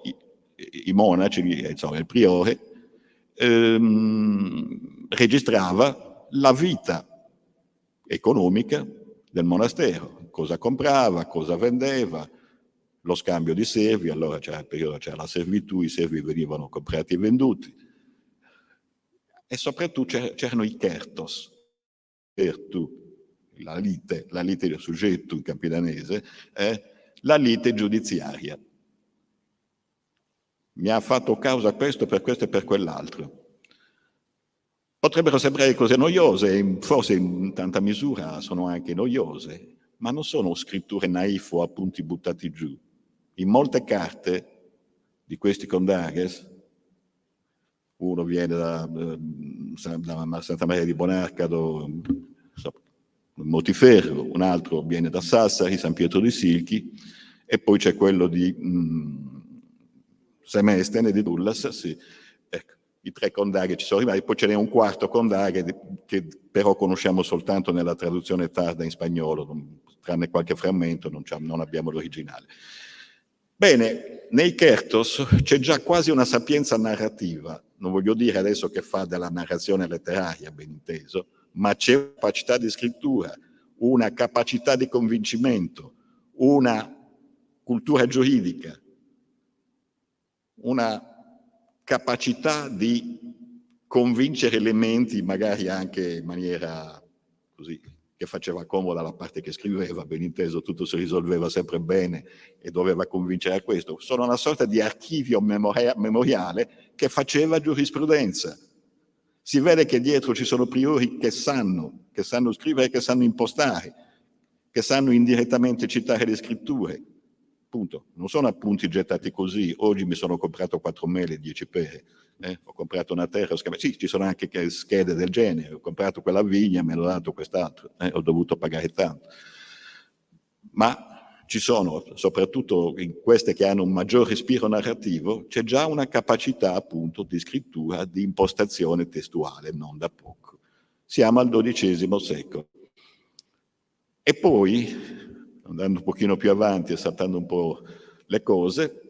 i monaci, insomma il priore, registrava la vita economica del monastero, cosa comprava, cosa vendeva, lo scambio di servi. Allora c'era la servitù, i servi venivano comprati e venduti, e soprattutto c'erano i kertos, la lite del soggetto in campidanese, la lite giudiziaria. Mi ha fatto causa questo e per quell'altro. Potrebbero sembrare cose noiose, e forse in tanta misura sono anche noiose, ma non sono scritture naif o appunti buttati giù. In molte carte di questi kondages, uno viene da Santa Maria di Bonarcado, Motiferro, un altro viene da Sassari, San Pietro di Silchi, e poi c'è quello di Semestene di Dullas, sì. Ecco, i 3 kondaghe ci sono rimasti, poi ce n'è un quarto kondaghe che però conosciamo soltanto nella traduzione tarda in spagnolo, tranne qualche frammento, non abbiamo l'originale. Bene, nei kertos c'è già quasi una sapienza narrativa, non voglio dire adesso che fa della narrazione letteraria, ben inteso, ma c'è una capacità di scrittura, una capacità di convincimento, una cultura giuridica, una capacità di convincere le menti, magari anche in maniera così, che faceva comoda la parte che scriveva, ben inteso, tutto si risolveva sempre bene e doveva convincere a questo. Sono una sorta di archivio memoriale che faceva giurisprudenza. Si vede che dietro ci sono priori che sanno scrivere, che sanno impostare, che sanno indirettamente citare le scritture, appunto, non sono appunti gettati così, oggi mi sono comprato 4 mele e 10 pere, ho comprato una terra, sì, ci sono anche schede del genere, ho comprato quella vigna, me l'ho dato quest'altro, ho dovuto pagare tanto. Ma ci sono, soprattutto in queste che hanno un maggior respiro narrativo, c'è già una capacità appunto di scrittura, di impostazione testuale, non da poco. Siamo al XII secolo. E poi, andando un pochino più avanti e saltando un po' le cose,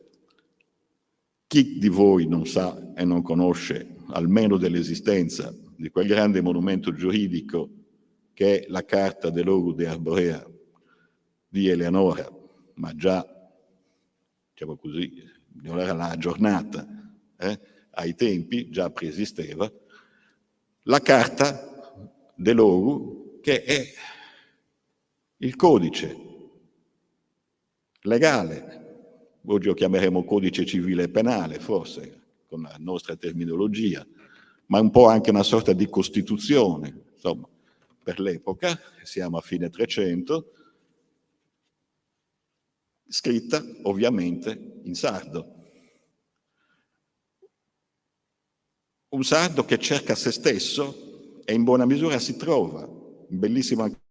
chi di voi non sa e non conosce almeno dell'esistenza di quel grande monumento giuridico che è la Carta dell'Oru de Arborea di Eleonora, ma già, diciamo così, Eleonora l'ha aggiornata, ai tempi già preesisteva, la Carta dell'Oru, che è il codice legale, oggi lo chiameremo codice civile e penale, forse, con la nostra terminologia, ma un po' anche una sorta di costituzione, insomma, per l'epoca, siamo a fine 300, scritta ovviamente in sardo. Un sardo che cerca se stesso e in buona misura si trova, bellissimo anche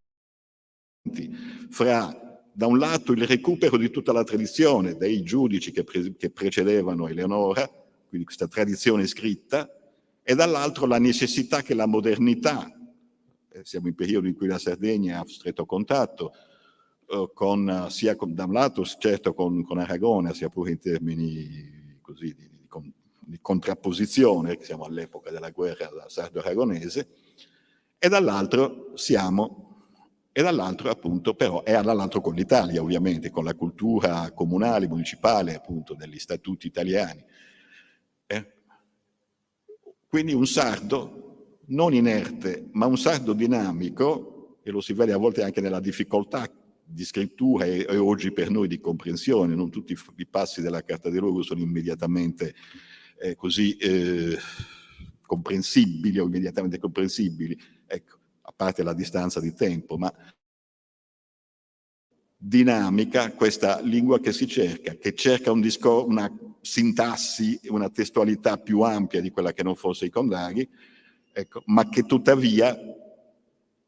fra, da un lato, il recupero di tutta la tradizione dei giudici che precedevano Eleonora, quindi questa tradizione scritta, e dall'altro la necessità che la modernità, siamo in periodo in cui la Sardegna ha stretto contatto, sia da un lato certo con Aragona, sia pure in termini così di contrapposizione, che siamo all'epoca della guerra sardo-aragonese, e dall'altro appunto però è dall'altro con l'Italia, ovviamente, con la cultura comunale, municipale, appunto, degli statuti italiani. Quindi un sardo non inerte, ma un sardo dinamico, e lo si vede a volte anche nella difficoltà di scrittura e oggi per noi di comprensione, non tutti i passi della Carta dell'Oru sono immediatamente comprensibili o immediatamente comprensibili, ecco, a parte la distanza di tempo, ma dinamica, questa lingua che cerca una sintassi, una testualità più ampia di quella che non fosse i Condaghi, ecco, ma che tuttavia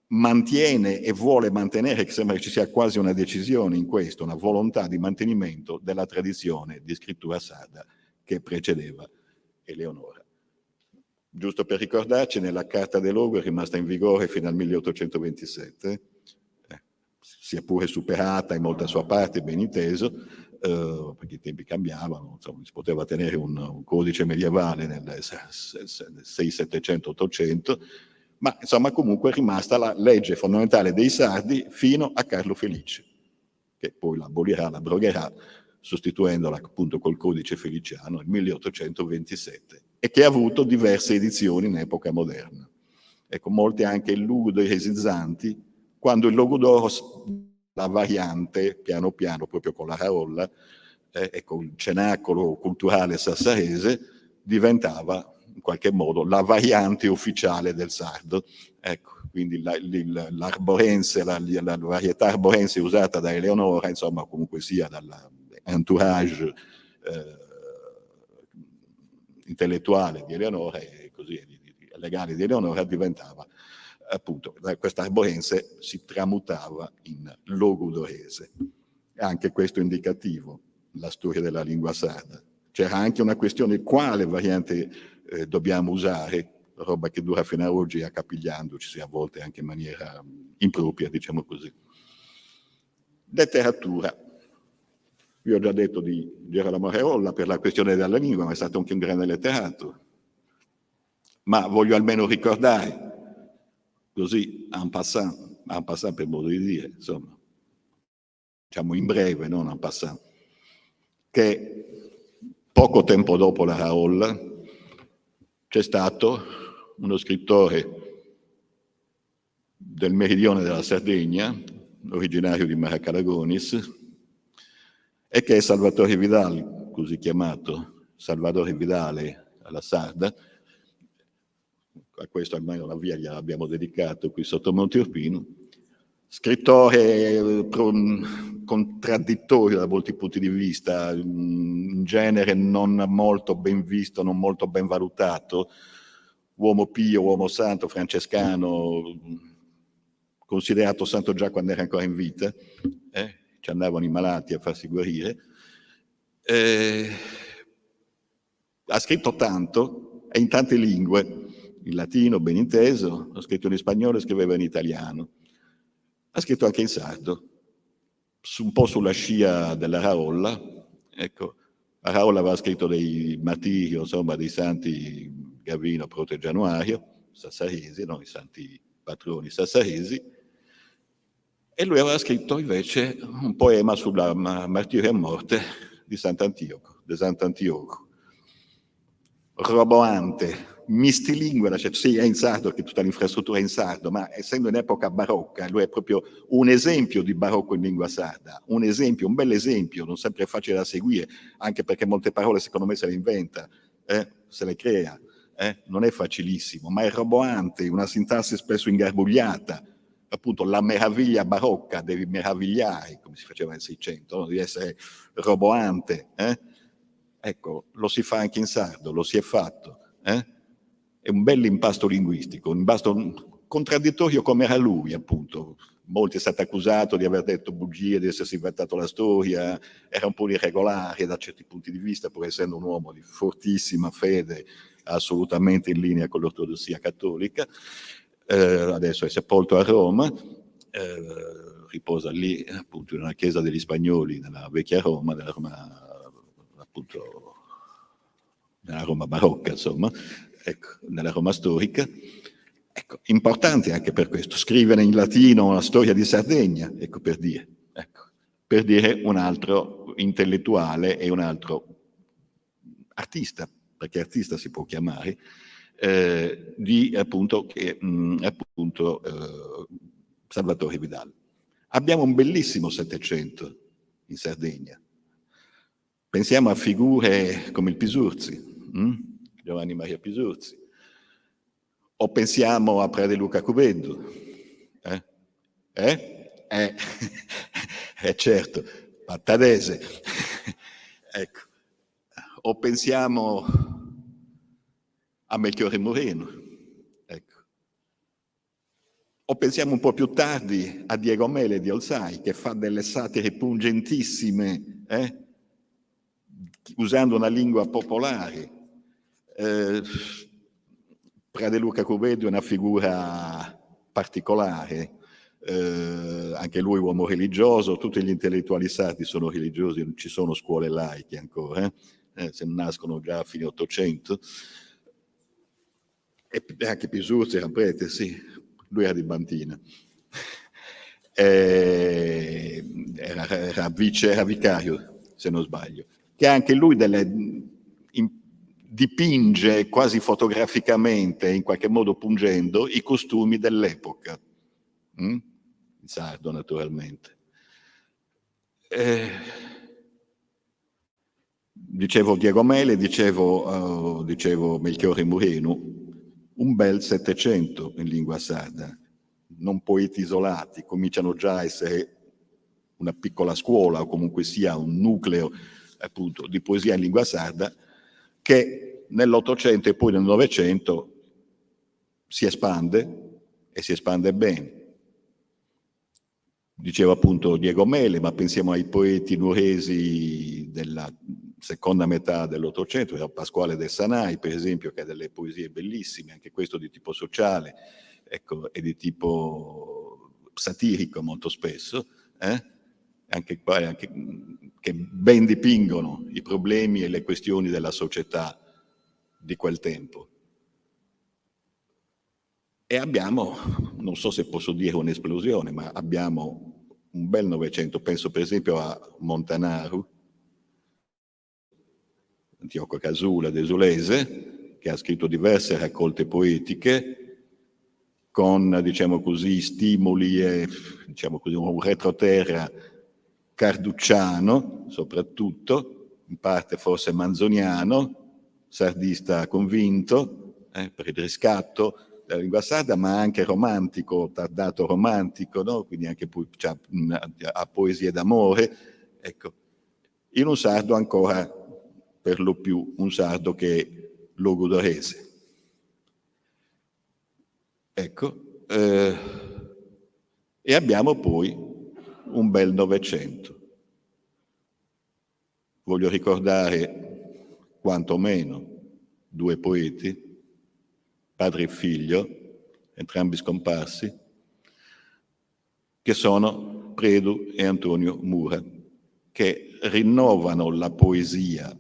mantiene e vuole mantenere, che sembra che ci sia quasi una decisione in questo, una volontà di mantenimento della tradizione di scrittura sarda che precedeva Eleonora. Giusto per ricordarci, la Carta dell'Oru è rimasta in vigore fino al 1827, sia pure superata in molta sua parte, ben inteso, perché i tempi cambiavano, insomma, si poteva tenere un codice medievale nel 600, 700, 800, ma insomma comunque è rimasta la legge fondamentale dei sardi fino a Carlo Felice, che poi l'abolirà, l'abrogherà, sostituendola appunto col codice feliciano nel 1827, e che ha avuto diverse edizioni in epoca moderna. Ecco, molte anche ludo-esizzanti, quando il Logudoro, la variante, piano piano, proprio con la Raolla, e con il cenacolo culturale sassarese, diventava in qualche modo la variante ufficiale del sardo. Ecco, quindi l'arborense, la varietà arborense usata da Eleonora, insomma, comunque sia dall'entourage intellettuale di Eleonora e così legale di Eleonora, diventava appunto, questa arborense si tramutava in logudorese. E anche questo indicativo, la storia della lingua sarda. C'era anche una questione quale variante dobbiamo usare, roba che dura fino ad oggi accapigliandoci, a volte anche in maniera impropria, diciamo così. Letteratura. Vi ho già detto di Gerolamo Raolla per la questione della lingua, ma è stato anche un grande letterato. Ma voglio almeno ricordare, così, en passant per modo di dire, insomma, diciamo in breve, non en passant, che poco tempo dopo la Raolla c'è stato uno scrittore del meridione della Sardegna, originario di Maracalagonis, e che è Salvatore Vidal, così chiamato, Salvatore Vidale alla sarda. A questo almeno la via gliel'abbiamo dedicato qui sotto Monte Urbino. Scrittore contraddittorio da molti punti di vista, in genere non molto ben visto, non molto ben valutato, uomo pio, uomo santo, francescano, considerato santo già quando era ancora in vita, ci andavano i malati a farsi guarire. Ha scritto tanto e in tante lingue, in latino ben inteso, ha scritto in spagnolo e scriveva in italiano. Ha scritto anche in sardo, un po' sulla scia della Raolla. Ecco, la Raolla aveva scritto dei martiri, insomma, dei santi Gavino, Proto e Januario, sassaresi, no? I santi patroni sassaresi, e lui aveva scritto invece un poema sulla martirio e morte di Sant'Antioco, di Sant'Antioco. Roboante, mistilingua, cioè, sì, è in sardo, che tutta l'infrastruttura è in sardo, ma essendo in epoca barocca, lui è proprio un esempio di barocco in lingua sarda, un esempio, un bel esempio, non sempre facile da seguire, anche perché molte parole secondo me se le inventa, se le crea, non è facilissimo, ma è roboante, una sintassi spesso ingarbugliata, appunto la meraviglia barocca, devi meravigliare, come si faceva nel 600, no? Devi essere roboante, Ecco, lo si fa anche in sardo, lo si è fatto. È un bel impasto linguistico, un impasto contraddittorio come era lui, appunto. Molti è stato accusato di aver detto bugie, di essersi inventato la storia, era un po' irregolare da certi punti di vista, pur essendo un uomo di fortissima fede, assolutamente in linea con l'ortodossia cattolica. Adesso è sepolto a Roma, riposa lì, appunto, in una chiesa degli Spagnoli, nella vecchia Roma, della Roma, appunto, nella Roma barocca, insomma, ecco, nella Roma storica. Ecco, importante anche per questo, scrivere in latino la storia di Sardegna, ecco, per dire un altro intellettuale e un altro artista, perché artista si può chiamare, di appunto, Salvatore Vidal. Abbiamo un bellissimo Settecento in Sardegna. Pensiamo a figure come il Pisurzi, Giovanni Maria Pisurzi, o pensiamo a Fra De Luca Cubeddu, certo, Pattadese, ecco, o pensiamo a Melchiorre Moreno, ecco, o pensiamo un po' più tardi a Diego Mele di Olzai, che fa delle satire pungentissime, usando una lingua popolare. Fra De Luca Cubeddu è una figura particolare, anche lui uomo religioso, tutti gli intellettuali sardi sono religiosi, non ci sono scuole laiche ancora, se nascono già a fine Ottocento. E anche Pisurzi era prete, sì, lui era di Bantina. Era vicario, se non sbaglio, che anche lui dipinge quasi fotograficamente, in qualche modo pungendo, i costumi dell'epoca, in sardo naturalmente. Dicevo Diego Mele, dicevo Melchiorre Moreno, un bel Settecento in lingua sarda, non poeti isolati, cominciano già a essere una piccola scuola o comunque sia un nucleo appunto di poesia in lingua sarda che nell'Ottocento e poi nel Novecento si espande e si espande bene. Dicevo appunto Diego Mele, ma pensiamo ai poeti nuoresi della seconda metà dell'Ottocento, era Pasquale del Sanai, per esempio, che ha delle poesie bellissime, anche questo di tipo sociale, ecco, e di tipo satirico molto spesso, anche che ben dipingono i problemi e le questioni della società di quel tempo. E abbiamo, non so se posso dire un'esplosione, ma abbiamo un bel Novecento, penso per esempio a Montanaru, Antioco Casula Desulese, che ha scritto diverse raccolte poetiche con, diciamo così, stimoli e, diciamo così, un retroterra carducciano, soprattutto, in parte forse manzoniano, sardista convinto, per il riscatto, della lingua sarda, ma anche romantico, tardato romantico, no? Quindi anche a poesie d'amore, ecco, in un sardo ancora per lo più un sardo che è logudorese. Ecco, e abbiamo poi un bel Novecento. Voglio ricordare quantomeno 2 poeti, padre e figlio, entrambi scomparsi, che sono Predu e Antonio Mura, che rinnovano la poesia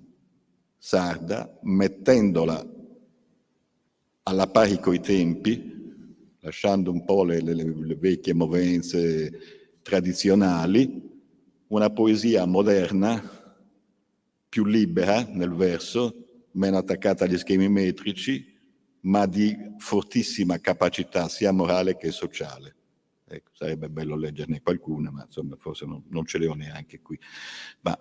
sarda mettendola alla pari coi tempi, lasciando un po' le vecchie movenze tradizionali, una poesia moderna, più libera nel verso, meno attaccata agli schemi metrici, ma di fortissima capacità sia morale che sociale. Ecco, sarebbe bello leggerne qualcuna, ma insomma forse non ce le ho neanche qui. Ma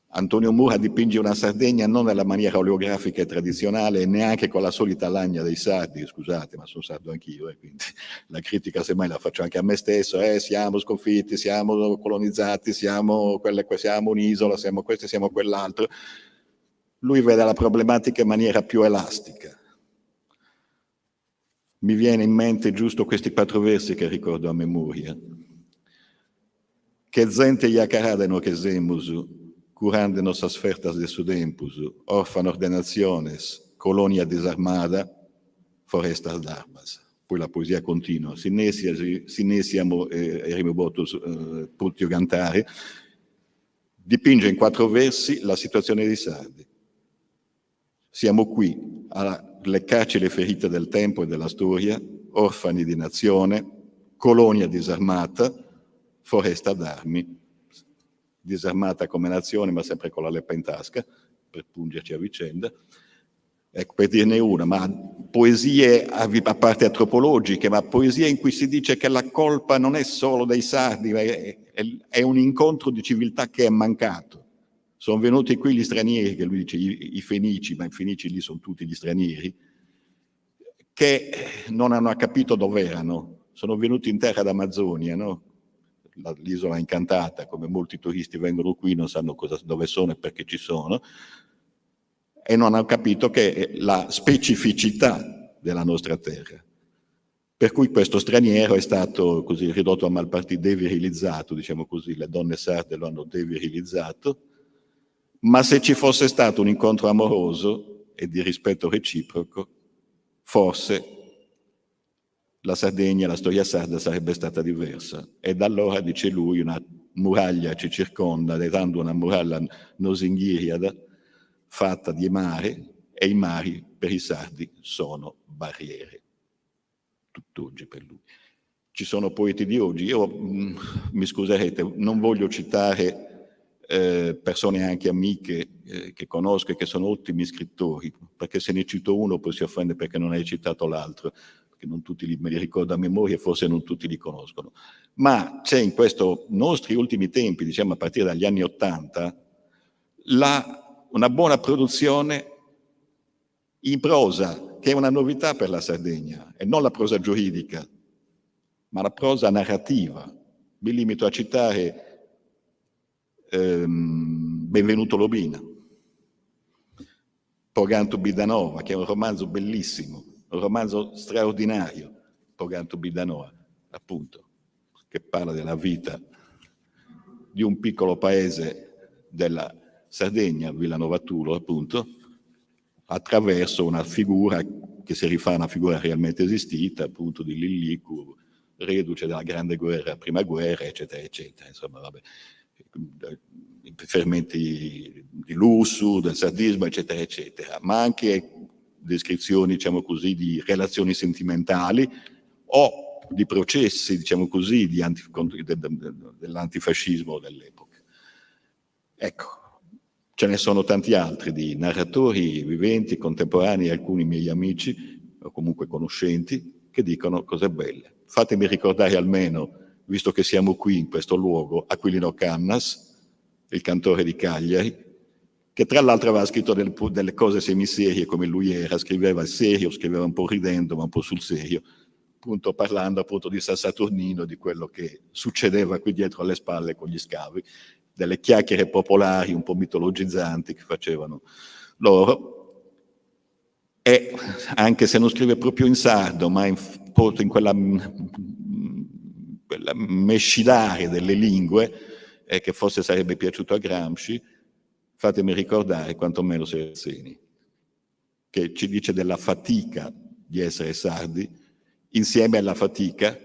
Antonio Mura dipinge una Sardegna non nella maniera oleografica e tradizionale, neanche con la solita lagna dei sardi, scusate, ma sono sardo anch'io, quindi la critica semmai la faccio anche a me stesso, siamo sconfitti, siamo colonizzati, siamo un'isola, siamo questo, siamo quell'altro. Lui vede la problematica in maniera più elastica. Mi viene in mente giusto questi 4 versi che ricordo a memoria. Che zente iacaradeno che zemusu, curando nossas fertas de sudempus, orfan ordenaciones, colonia disarmada, forestas d'armas. Poi la poesia continua. Sinesiamo erimobotus putio cantare. Dipinge in 4 versi la situazione dei sardi. Siamo qui a leccarci le ferite del tempo e della storia, orfani di nazione, colonia disarmata, foresta d'armi, disarmata come nazione, ma sempre con la leppa in tasca, per pungerci a vicenda. Ecco, per dirne una, ma poesie a parte antropologiche, ma poesie in cui si dice che la colpa non è solo dei sardi, ma è un incontro di civiltà che è mancato. Sono venuti qui gli stranieri, che lui dice i fenici, ma i fenici lì sono tutti gli stranieri, che non hanno capito dove erano. Sono venuti in terra d'Amazzonia, no? L'isola incantata, come molti turisti vengono qui, non sanno dove sono e perché ci sono, e non hanno capito che è la specificità della nostra terra. Per cui questo straniero è stato così ridotto a malpartito, devirilizzato, diciamo così, le donne sarde lo hanno devirilizzato, ma se ci fosse stato un incontro amoroso e di rispetto reciproco, forse la Sardegna, la storia sarda sarebbe stata diversa. E da allora, dice lui, una muraglia ci circonda, dando una muraglia nosinghiriada, fatta di mare, e i mari per i sardi sono barriere. Tutt'oggi per lui. Ci sono poeti di oggi. Io, mi scuserete, non voglio citare persone anche amiche che conosco e che sono ottimi scrittori, perché se ne cito uno poi si offende perché non hai citato l'altro, perché non tutti me li ricordo a memoria e forse non tutti li conoscono. Ma c'è in questi nostri ultimi tempi, diciamo a partire dagli anni '80, una buona produzione in prosa, che è una novità per la Sardegna, e non la prosa giuridica, ma la prosa narrativa. Mi limito a citare Benvenuto Lobina, Poganto Bidanova, che è un romanzo bellissimo, un romanzo straordinario, Poganto Bidanova, appunto, che parla della vita di un piccolo paese della Sardegna, Villanova Tulo, appunto, attraverso una figura che si rifà a una figura realmente esistita, appunto di Lillicu, reduce della grande guerra, prima guerra, eccetera, eccetera. Insomma, vabbè, i fermenti di lusso, del sardismo, eccetera, eccetera, ma anche descrizioni, diciamo così, di relazioni sentimentali o di processi, diciamo così, dell'antifascismo dell'epoca. Ecco, ce ne sono tanti altri di narratori viventi, contemporanei, alcuni miei amici, o comunque conoscenti, che dicono cose belle. Fatemi ricordare almeno, visto che siamo qui in questo luogo, Aquilino Cannas, il cantore di Cagliari, che tra l'altro aveva scritto delle cose semiserie come lui era, scriveva il serio, scriveva un po' ridendo ma un po' sul serio, appunto parlando appunto di San Saturnino, di quello che succedeva qui dietro alle spalle con gli scavi, delle chiacchiere popolari un po' mitologizzanti che facevano loro. E anche se non scrive proprio in sardo, ma in quella mescilare delle lingue, che forse sarebbe piaciuto a Gramsci, fatemi ricordare quantomeno Serrazini, che ci dice della fatica di essere sardi, insieme alla fatica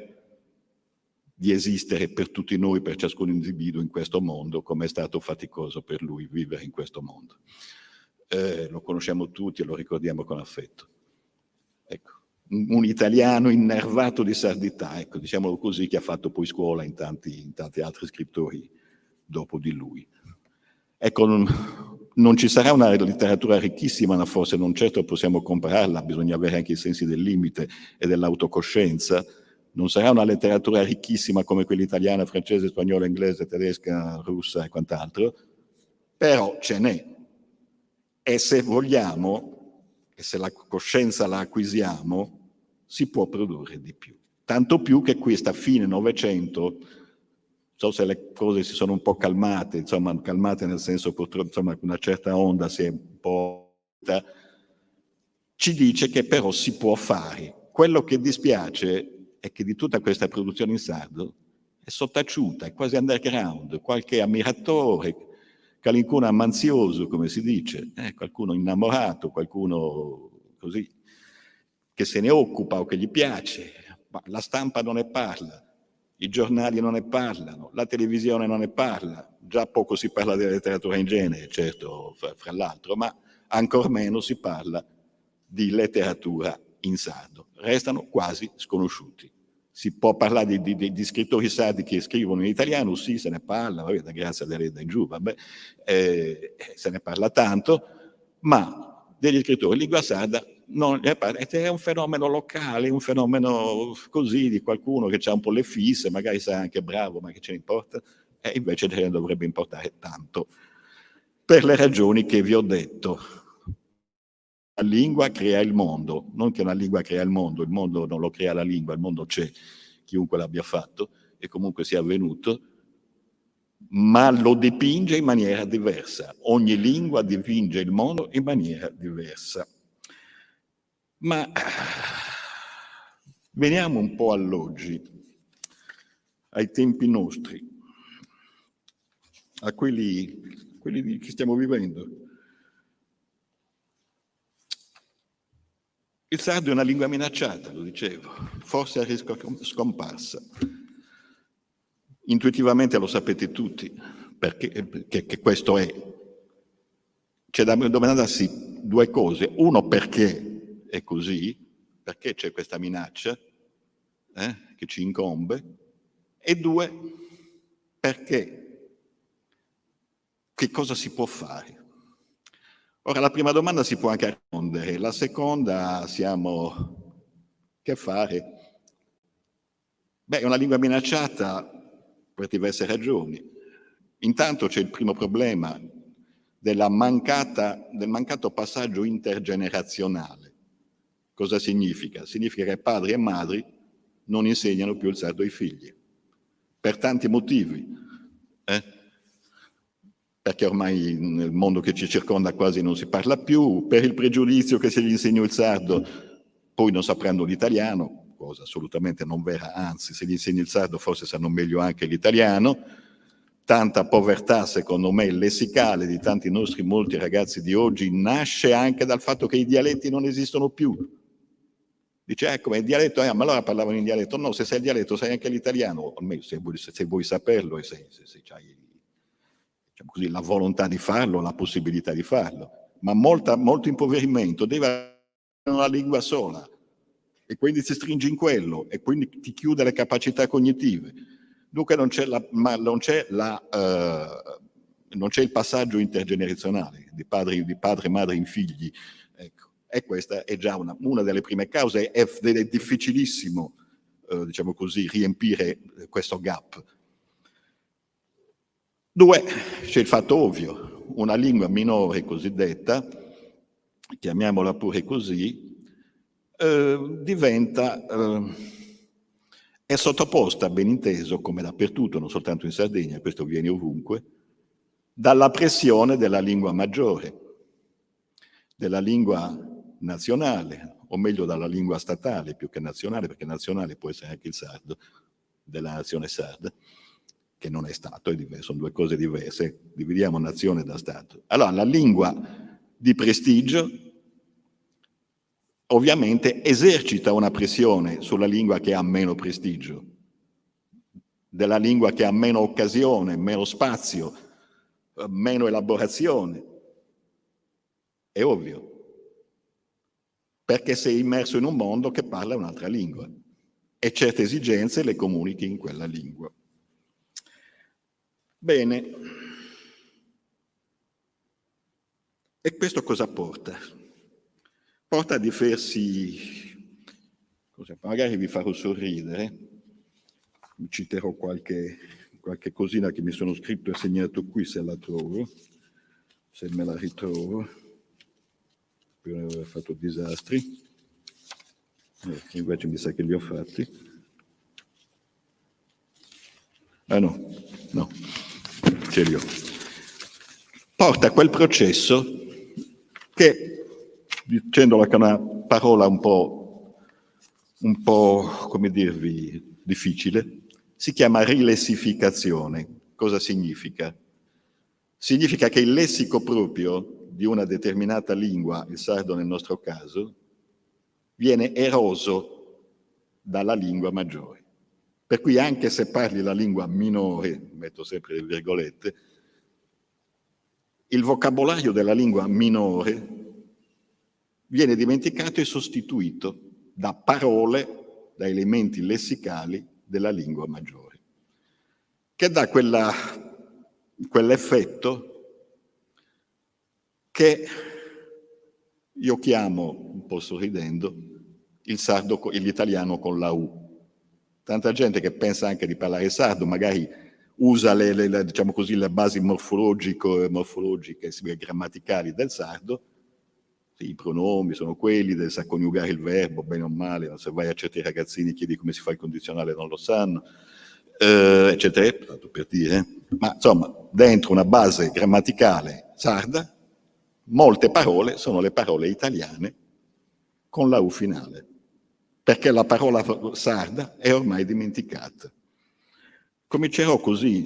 di esistere per tutti noi, per ciascun individuo in questo mondo, come è stato faticoso per lui vivere in questo mondo. Lo conosciamo tutti e lo ricordiamo con affetto. Ecco, un italiano innervato di sardità, ecco, diciamolo così, che ha fatto poi scuola in tanti altri scrittori dopo di lui. Ecco, non ci sarà una letteratura ricchissima, ma forse non certo possiamo compararla, bisogna avere anche i sensi del limite e dell'autocoscienza. Non sarà una letteratura ricchissima come quella italiana, francese, spagnola, inglese, tedesca, russa e quant'altro, però ce n'è. E se vogliamo, e se la coscienza la acquisiamo, si può produrre di più. Tanto più che questa fine Novecento, so se le cose si sono un po' calmate, insomma, calmate nel senso purtroppo, insomma, una certa onda si è un po', ci dice che però si può fare. Quello che dispiace è che di tutta questa produzione in sardo è sottaciuta, è quasi underground, qualche ammiratore, qualcuno ammanzioso, come si dice, qualcuno innamorato, qualcuno così, che se ne occupa o che gli piace, ma la stampa non ne parla, i giornali non ne parlano, la televisione non ne parla, già poco si parla della letteratura in genere, certo, fra l'altro, ma ancor meno si parla di letteratura in sardo. Restano quasi sconosciuti. Si può parlare di scrittori sardi che scrivono in italiano, sì, se ne parla, vabbè, da Grazia Deledda in giù, vabbè, se ne parla tanto, ma degli scrittori in lingua sarda non ne parla. È un fenomeno locale, un fenomeno così di qualcuno che ha un po' le fisse, magari sa anche bravo, ma che ce ne importa, e invece ce ne dovrebbe importare tanto, per le ragioni che vi ho detto. La lingua crea il mondo, non che una lingua crea il mondo non lo crea la lingua, il mondo c'è, chiunque l'abbia fatto e comunque sia avvenuto, ma lo dipinge in maniera diversa. Ogni lingua dipinge il mondo in maniera diversa. Ma veniamo un po' all'oggi, ai tempi nostri, a quelli che stiamo vivendo. Il sardo è una lingua minacciata, lo dicevo, forse a rischio scomparsa. Intuitivamente lo sapete tutti, perché che questo è. C'è da domandarsi due cose. Uno, perché è così, perché c'è questa minaccia che ci incombe, e due, perché, che cosa si può fare? Ora, la prima domanda si può anche rispondere, la seconda che fare? Beh, è una lingua minacciata per diverse ragioni. Intanto c'è il primo problema del mancato passaggio intergenerazionale. Cosa significa? Significa che padri e madri non insegnano più il sardo ai figli, per tanti motivi. Perché ormai nel mondo che ci circonda quasi non si parla più, per il pregiudizio che se gli insegno il sardo poi non sapranno l'italiano, cosa assolutamente non vera, anzi se gli insegni il sardo forse sanno meglio anche l'italiano, tanta povertà secondo me lessicale di tanti nostri molti ragazzi di oggi nasce anche dal fatto che i dialetti non esistono più. Dice, come il dialetto, ma allora parlavano in dialetto. No, se sai il dialetto sai anche l'italiano, almeno se vuoi saperlo e se hai così, la volontà di farlo, la possibilità di farlo, ma molto impoverimento deve avere una lingua sola e quindi ti stringi in quello e quindi ti chiude le capacità cognitive. Dunque non c'è il passaggio intergenerazionale di padre e madre in figli, ecco. E questa è già una delle prime cause, è difficilissimo, diciamo così, riempire questo gap. Due, c'è il fatto ovvio, una lingua minore cosiddetta, chiamiamola pure così, è sottoposta, ben inteso, come dappertutto, non soltanto in Sardegna, questo avviene ovunque, dalla pressione della lingua maggiore, della lingua nazionale, o meglio dalla lingua statale più che nazionale, perché nazionale può essere anche il sardo, della nazione sarda, che non è Stato, è diverso, sono due cose diverse, dividiamo nazione da Stato. Allora, la lingua di prestigio ovviamente esercita una pressione sulla lingua che ha meno prestigio, della lingua che ha meno occasione, meno spazio, meno elaborazione. È ovvio, perché sei immerso in un mondo che parla un'altra lingua e certe esigenze le comunichi in quella lingua. Bene, e questo cosa porta? Porta a diversi, magari vi farò sorridere, vi citerò qualche cosina che mi sono scritto e segnato qui se la trovo, se me la ritrovo, per non aver fatto disastri, invece mi sa che li ho fatti. Ah no, ce li ho. Porta a quel processo che, dicendola con una parola un po', come dirvi, difficile, si chiama rilessificazione. Cosa significa? Significa che il lessico proprio di una determinata lingua, il sardo nel nostro caso, viene eroso dalla lingua maggiore. Per cui anche se parli la lingua minore, metto sempre le virgolette, il vocabolario della lingua minore viene dimenticato e sostituito da parole, da elementi lessicali della lingua maggiore, che dà quell'effetto che io chiamo, un po' sorridendo, l'italiano con la U. Tanta gente che pensa anche di parlare sardo, magari usa diciamo così, le basi morfologiche e grammaticali del sardo. Sì, i pronomi sono quelli, sa coniugare il verbo, bene o male, se vai a certi ragazzini chiedi come si fa il condizionale non lo sanno, eccetera, tanto per dire. Ma insomma, dentro una base grammaticale sarda, molte parole sono le parole italiane con la U finale, perché la parola sarda è ormai dimenticata. Comincerò così,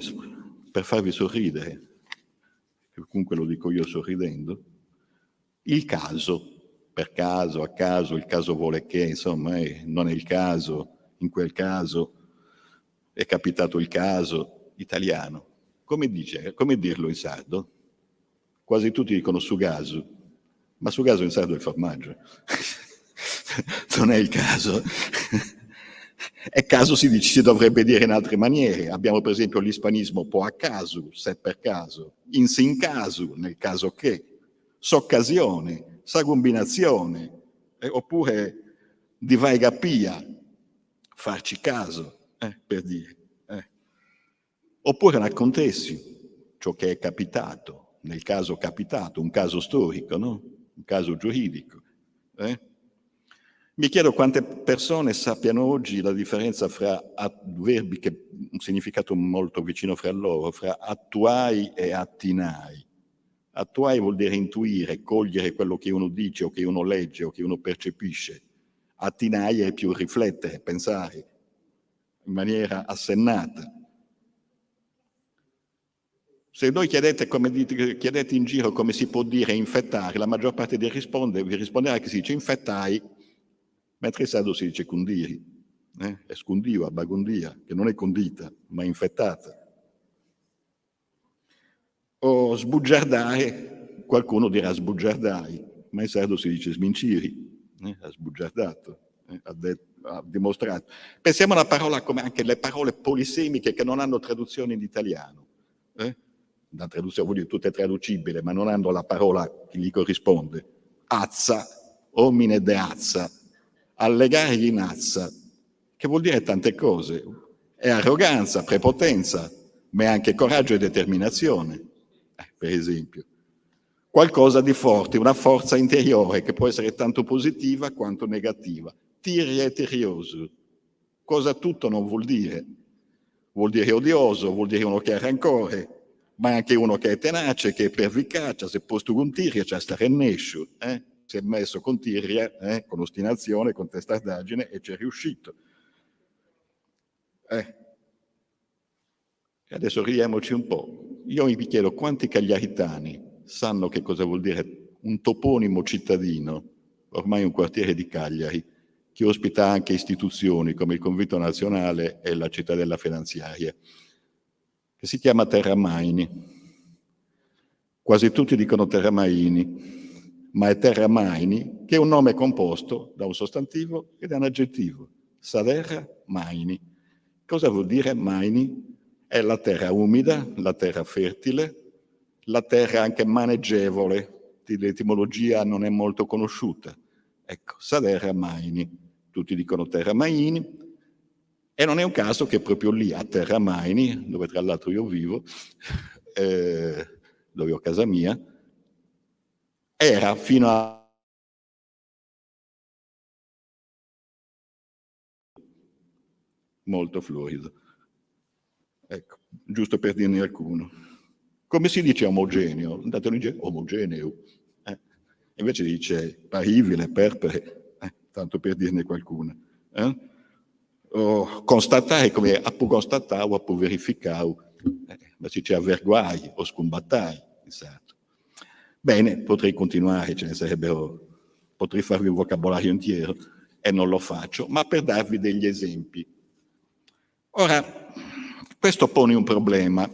per farvi sorridere, comunque lo dico io sorridendo, il caso, per caso, a caso, il caso vuole che, insomma, non è il caso, in quel caso è capitato il caso, italiano. Come dirlo in sardo? Quasi tutti dicono sugasu, ma sugasu in sardo è il formaggio. Non è il caso. E caso si dovrebbe dire in altre maniere. Abbiamo per esempio l'ispanismo po a caso, se per caso, in sin caso, nel caso che, s'occasione, sa combinazione, oppure divaiga pia, farci caso, per dire. Oppure raccontessi ciò che è capitato, nel caso capitato, un caso storico, no? Un caso giuridico. Mi chiedo quante persone sappiano oggi la differenza fra verbi che un significato molto vicino fra loro, fra attuai e attinai. Attuai vuol dire intuire, cogliere quello che uno dice o che uno legge o che uno percepisce. Attinai è più riflettere, pensare in maniera assennata. Se voi chiedete in giro come si può dire infettare, la maggior parte vi risponderà che si dice infettai, mentre in sardo si dice condiri, è scondiva, bagondia, che non è condita, ma infettata. O sbugiardare, qualcuno dirà sbugiardai, ma in sardo si dice sminciri, ha sbugiardato, ha dimostrato. Pensiamo a una parola come anche le parole polisemiche che non hanno traduzione in italiano. La traduzione vuol dire tutto è traducibile, ma non hanno la parola che gli corrisponde. Azza, omine de azza, allegare in azza, che vuol dire tante cose. È arroganza, prepotenza, ma è anche coraggio e determinazione, per esempio. qualcosa di forte, una forza interiore che può essere tanto positiva quanto negativa. Tiria e tirioso. Cosa tutto non vuol dire? Vuol dire odioso, vuol dire uno che ha rancore, ma anche uno che è tenace, che è pervicace, se posto con tiria c'è sta rennescio, si è messo con tiria, con ostinazione, con testardaggine e ci è riuscito. E adesso ridiamoci un po'. Io mi chiedo quanti cagliaritani sanno che cosa vuol dire un toponimo cittadino, ormai un quartiere di Cagliari, che ospita anche istituzioni come il Convento Nazionale e la Cittadella Finanziaria, che si chiama Terramaini. Quasi tutti dicono Terramaini, ma è Terramaini, che è un nome composto da un sostantivo e da un aggettivo. Saderra Maini. Cosa vuol dire Maini? È la terra umida, la terra fertile, la terra anche maneggevole. L'etimologia non è molto conosciuta. Ecco, Saderra Maini. Tutti dicono Terramaini, e non è un caso che proprio lì a Terramaini, dove tra l'altro io vivo, dove ho casa mia, era fino a molto florido. Ecco, giusto per dirne qualcuno. Come si dice omogeneo? Andate in giro, omogeneo. Invece dice paribile, perpere, tanto per dirne qualcuna. O constatare, come appu constatare o appu verificare, ma si dice avverguai o scombattai, esatto. Bene, potrei continuare, ce ne sarebbero, potrei farvi un vocabolario intero e non lo faccio, ma per darvi degli esempi. Ora, questo pone un problema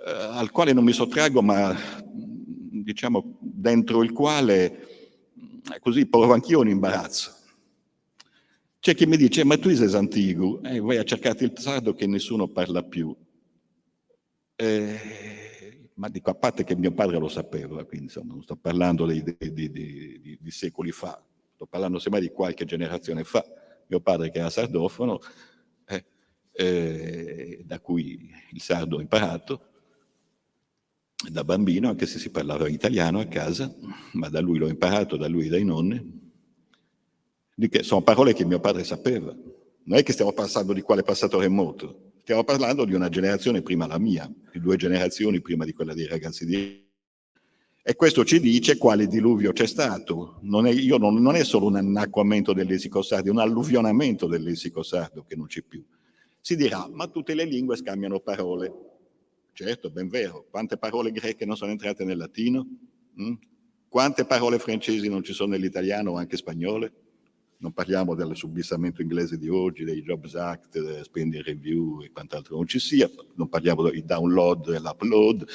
al quale non mi sottraggo, ma diciamo dentro il quale così provo anch'io un imbarazzo. C'è chi mi dice, ma tu sei antico, vai a cercare il sardo che nessuno parla più. Ma dico, a parte che mio padre lo sapeva, quindi insomma non sto parlando di secoli fa, sto parlando semmai di qualche generazione fa. Mio padre che era sardofono, da cui il sardo ho imparato, da bambino, anche se si parlava italiano a casa, ma da lui l'ho imparato, da lui e dai nonni. Sono parole che mio padre sapeva. Non è che stiamo parlando di quale passato remoto, stiamo parlando di una generazione prima la mia, di 2 generazioni prima di quella dei ragazzi di... E questo ci dice quale diluvio c'è stato. Non è solo un annacquamento del lessico sardo, è un alluvionamento del lessico sardo che non c'è più. Si dirà, ma tutte le lingue scambiano parole. Certo, ben vero. Quante parole greche non sono entrate nel latino? Quante parole francesi non ci sono nell'italiano o anche spagnole? Non parliamo del subissamento inglese di oggi, dei Jobs Act, delle spending review e quant'altro non ci sia, non parliamo del download e l'upload,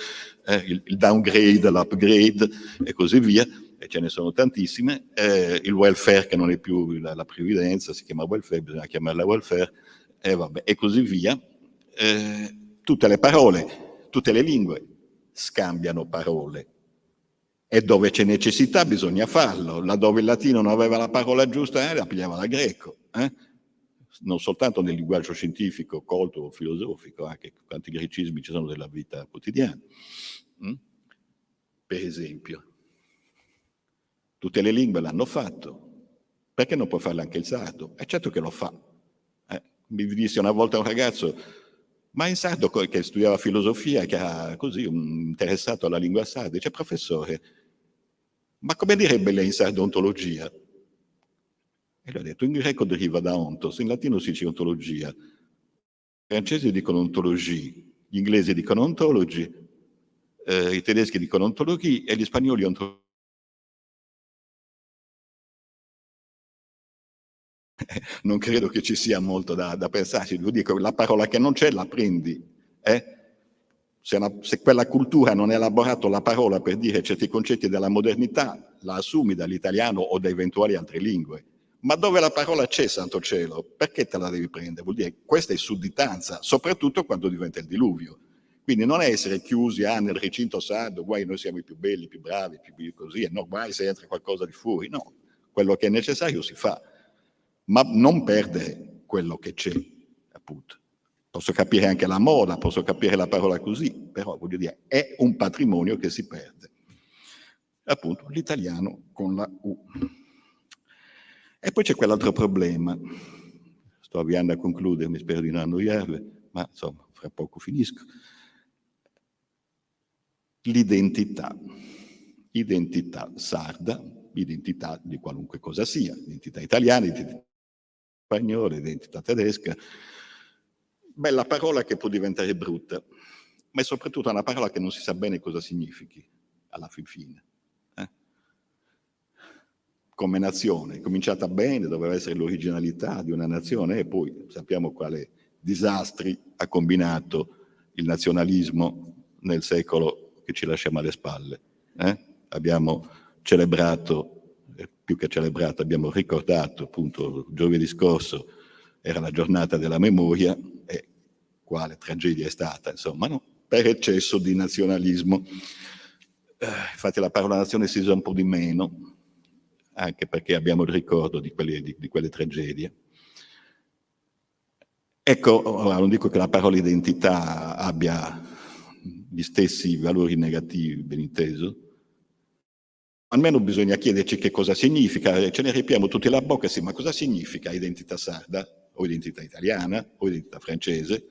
il downgrade, l'upgrade e così via, e ce ne sono tantissime, il welfare che non è più la previdenza, si chiama welfare, bisogna chiamarla welfare, e così via. Tutte le parole, tutte le lingue scambiano parole. E dove c'è necessità bisogna farlo. Laddove il latino non aveva la parola giusta, la pigliava da greco. Non soltanto nel linguaggio scientifico, colto o filosofico, anche quanti grecismi ci sono nella vita quotidiana. Per esempio, tutte le lingue l'hanno fatto. Perché non può farlo anche il sardo? È certo che lo fa. Mi disse una volta un ragazzo, ma in sardo che studiava filosofia, che era così interessato alla lingua sarda, dice, professore, ma come direbbe lei in sardo ontologia? E lui ha detto, in greco deriva da ontos, in latino si dice ontologia. I francesi dicono ontologie, gli inglesi dicono ontology, i tedeschi dicono ontologie e gli spagnoli ontologia. Non credo che ci sia molto da pensarci, vi dico, la parola che non c'è la prendi. Se quella cultura non ha elaborato la parola per dire certi concetti della modernità, la assumi dall'italiano o da eventuali altre lingue. Ma dove la parola c'è, santo cielo, perché te la devi prendere? Vuol dire che questa è sudditanza, soprattutto quando diventa il diluvio. Quindi non è essere chiusi nel recinto sardo, guai noi siamo i più belli, i più bravi, più così, e no, guai se entra qualcosa di fuori. No, quello che è necessario si fa, ma non perdere quello che c'è, appunto. Posso capire anche la moda, posso capire la parola così, però voglio dire, è un patrimonio che si perde. Appunto, l'italiano con la U. E poi c'è quell'altro problema. Sto avviando a concludere, spero di non annoiarvi, ma insomma, fra poco finisco. L'identità. Identità sarda, identità di qualunque cosa sia, identità italiana, identità spagnola, identità tedesca. Bella parola che può diventare brutta, ma è soprattutto una parola che non si sa bene cosa significhi, alla fin fine. Come nazione, è cominciata bene, doveva essere l'originalità di una nazione, e poi sappiamo quali disastri ha combinato il nazionalismo nel secolo che ci lasciamo alle spalle. Abbiamo celebrato, più che celebrato, abbiamo ricordato, appunto, giovedì scorso era la giornata della memoria, e quale tragedia è stata, insomma, no? Per eccesso di nazionalismo. Infatti la parola nazione si usa un po' di meno, anche perché abbiamo il ricordo di quelle tragedie. Ecco, ora non dico che la parola identità abbia gli stessi valori negativi, ben inteso, almeno bisogna chiederci che cosa significa, ce ne riempiamo tutti la bocca, sì, ma cosa significa identità sarda, o identità italiana, o identità francese,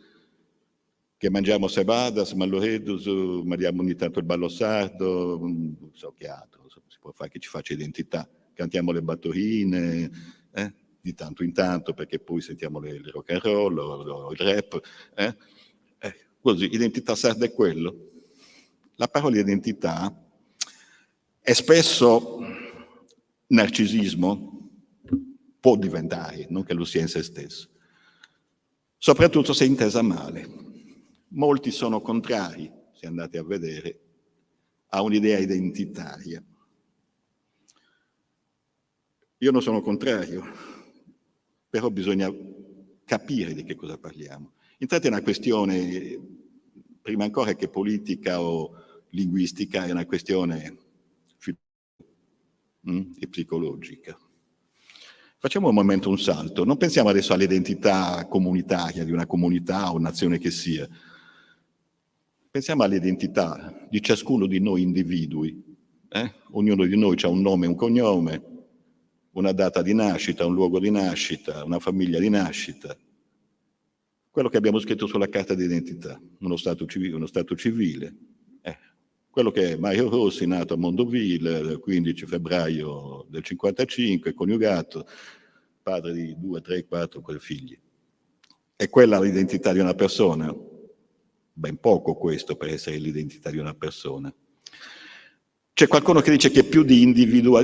che mangiamo cebadas, malloredus, mangiamo ogni tanto il ballo sardo, non so che altro, si può fare che ci faccia identità. Cantiamo le battorine, di tanto in tanto, perché poi sentiamo il rock and roll, o il rap. Così, identità sarda è quello. La parola identità è spesso narcisismo, può diventare, non che lo sia in se stesso, soprattutto se intesa male. Molti sono contrari, se andate a vedere, a un'idea identitaria. Io non sono contrario, però bisogna capire di che cosa parliamo. Intanto è una questione, prima ancora che politica o linguistica, è una questione e psicologica. Facciamo un momento un salto, non pensiamo adesso all'identità comunitaria di una comunità o nazione che sia. Pensiamo all'identità di ciascuno di noi individui. Ognuno di noi ha un nome e un cognome, una data di nascita, un luogo di nascita, una famiglia di nascita. Quello che abbiamo scritto sulla carta d'identità, uno stato civile. Quello che è Mario Rossi, nato a Mondoville il 15 febbraio del 55, coniugato, padre di 2, 3, 4 figli. È quella l'identità di una persona? Ben poco questo per essere l'identità di una persona. C'è qualcuno che dice che più di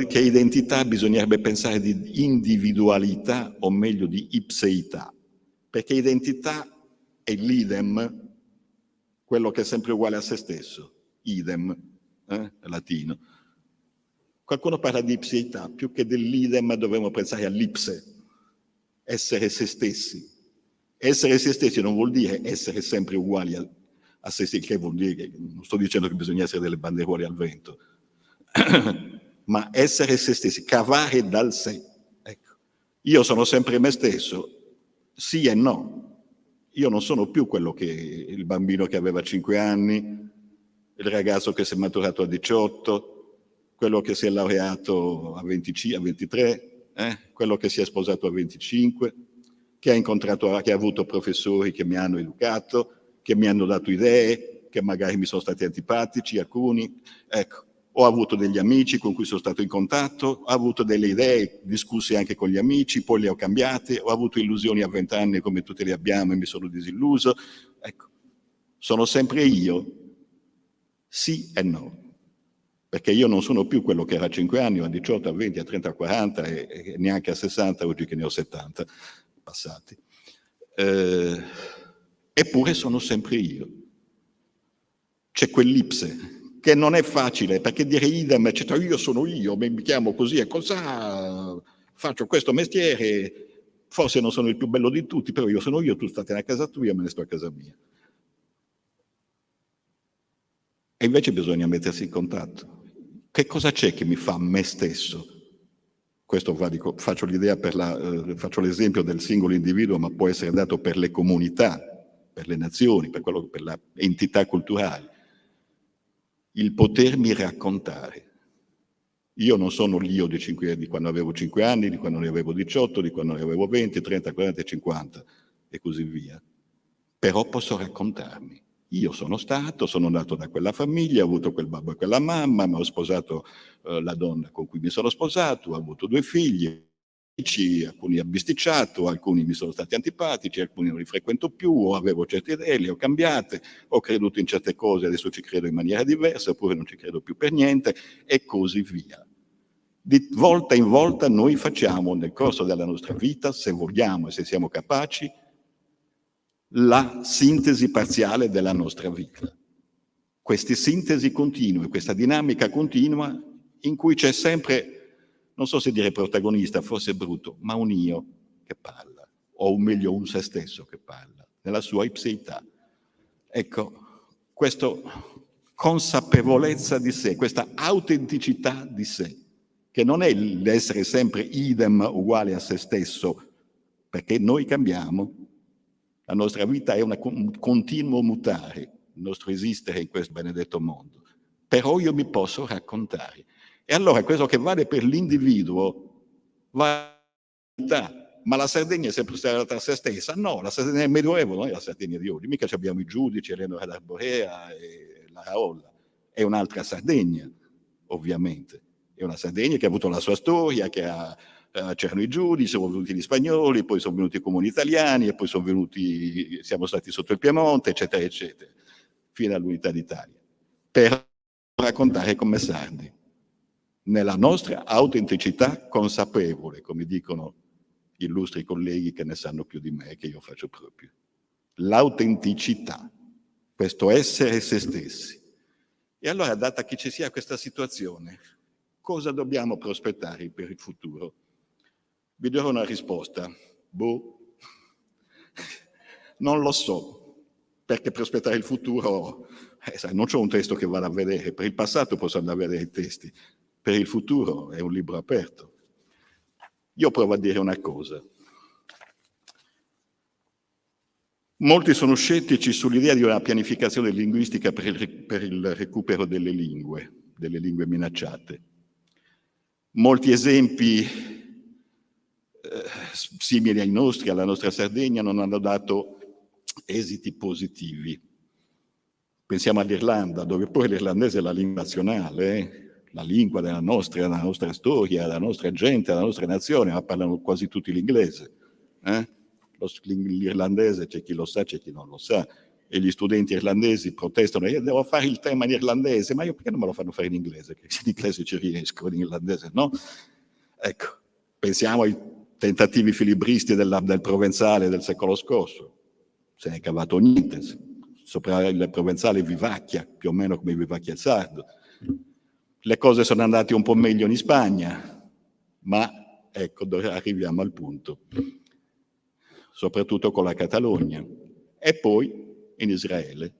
che identità bisognerebbe pensare di individualità, o meglio di ipseità, perché identità è l'idem, quello che è sempre uguale a se stesso, idem, latino. Qualcuno parla di ipseità, più che dell'idem dovremmo pensare all'ipse, essere se stessi. Essere se stessi non vuol dire essere sempre uguali a se stessi, che vuol dire che non sto dicendo che bisogna essere delle banderole al vento, ma essere se stessi, cavare dal sé. Ecco. Io sono sempre me stesso, sì e no. Io non sono più quello che il bambino che aveva 5 anni, il ragazzo che si è maturato a 18, quello che si è laureato a 23, quello che si è sposato a 25, che ha avuto professori che mi hanno educato, che mi hanno dato idee, che magari mi sono stati antipatici, alcuni. Ecco. Ho avuto degli amici con cui sono stato in contatto, ho avuto delle idee discusse anche con gli amici, poi le ho cambiate, ho avuto illusioni a 20 anni come tutte le abbiamo e mi sono disilluso. Ecco, sono sempre io, sì e no, perché io non sono più quello che era a 5 anni, o a 18, a 20, a 30, a 40 e neanche a 60, oggi che ne ho 70 passati. Eppure sono sempre io. C'è quell'ipse che non è facile, perché dire idem, cioè, io sono io, mi chiamo così e cosa, faccio questo mestiere, forse non sono il più bello di tutti, però io sono io, tu state a casa tua, io me ne sto a casa mia. E invece bisogna mettersi in contatto. Che cosa c'è che mi fa me stesso? Questo faccio l'esempio del singolo individuo, ma può essere dato per le comunità. per le nazioni, per le entità culturali, il potermi raccontare. Io non sono l'io di quando avevo 5 anni, di quando ne avevo 18, di quando ne avevo 20, 30, 40, 50 e così via. Però posso raccontarmi. Io sono nato da quella famiglia, ho avuto quel babbo e quella mamma, ma ho sposato la donna con cui mi sono sposato, ho avuto 2 figli, alcuni ho bisticciato, alcuni mi sono stati antipatici, alcuni non li frequento più, o avevo certe idee, le ho cambiate, ho creduto in certe cose, adesso ci credo in maniera diversa, oppure non ci credo più per niente, e così via. Di volta in volta noi facciamo nel corso della nostra vita, se vogliamo e se siamo capaci, la sintesi parziale della nostra vita. Queste sintesi continue, questa dinamica continua in cui c'è sempre, non so se dire protagonista, forse è brutto, ma un io che parla, o meglio un se stesso che parla, nella sua ipseità. Ecco, questa consapevolezza di sé, questa autenticità di sé, che non è l'essere sempre idem uguale a se stesso, perché noi cambiamo, la nostra vita è un continuo mutare, il nostro esistere in questo benedetto mondo. Però io mi posso raccontare. E allora questo che vale per l'individuo vale per la vita. Ma la Sardegna è sempre stata se stessa? No, la Sardegna del Medioevo non è la Sardegna di oggi. Mica abbiamo i giudici, Eleonora d'Arborea e la Raolla. È un'altra Sardegna, ovviamente. È una Sardegna che ha avuto la sua storia, c'erano i giudici, sono venuti gli spagnoli, poi sono venuti i comuni italiani, e poi siamo stati sotto il Piemonte, eccetera, eccetera, fino all'unità d'Italia. Per raccontare come sardi, nella nostra autenticità consapevole, come dicono illustri colleghi che ne sanno più di me, che io faccio proprio. L'autenticità, questo essere se stessi. E allora, data che ci sia questa situazione, cosa dobbiamo prospettare per il futuro? Vi darò una risposta. Non lo so, perché prospettare il futuro, non c'ho un testo che vado a vedere, per il passato posso andare a vedere i testi, per il futuro è un libro aperto. Io provo a dire una cosa. Molti sono scettici sull'idea di una pianificazione linguistica per il recupero delle lingue minacciate. Molti esempi simili ai nostri, alla nostra Sardegna, non hanno dato esiti positivi. Pensiamo all'Irlanda, dove poi l'irlandese è la lingua nazionale, la lingua della nostra storia, della nostra gente, della nostra nazione, ma parlano quasi tutti l'inglese. L'irlandese c'è chi lo sa, c'è chi non lo sa, e gli studenti irlandesi protestano: io devo fare il tema in irlandese, ma io perché non me lo fanno fare in inglese? Che in inglese ci riesco, in irlandese no? Ecco, pensiamo ai tentativi filibristi del provenzale del secolo scorso, se ne è cavato niente, sopra il provenzale vivacchia, più o meno come vivacchia il sardo. Le cose sono andate un po' meglio in Spagna, ma ecco, arriviamo al punto, soprattutto con la Catalogna. E poi in Israele.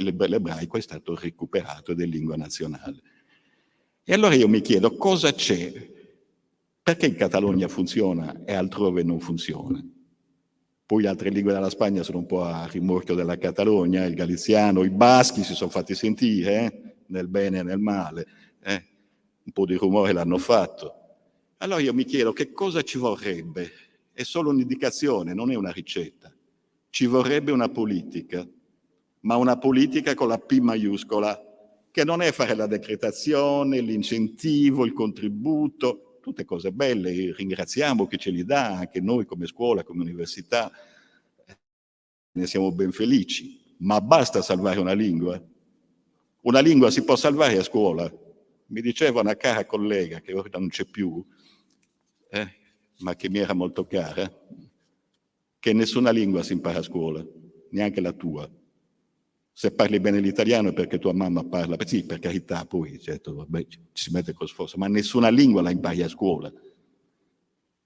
L'ebraico è stato recuperato ed è lingua nazionale. E allora io mi chiedo cosa c'è, perché in Catalogna funziona e altrove non funziona? Poi le altre lingue della Spagna sono un po' a rimorchio della Catalogna, il galiziano, i baschi si sono fatti sentire, nel bene e nel male, un po' di rumore l'hanno fatto. Allora io mi chiedo che cosa ci vorrebbe, è solo un'indicazione, non è una ricetta. Ci vorrebbe una politica, ma una politica con la P maiuscola, che non è fare la decretazione, l'incentivo, il contributo, tutte cose belle, ringraziamo chi ce li dà, anche noi come scuola, come università, ne siamo ben felici, ma basta salvare una lingua? Una lingua si può salvare a scuola. Mi diceva una cara collega, che ora non c'è più, ma che mi era molto cara, che nessuna lingua si impara a scuola, neanche la tua. Se parli bene l'italiano è perché tua mamma parla, sì, per carità, poi certo, vabbè, ci si mette con sforzo, ma nessuna lingua la impari a scuola.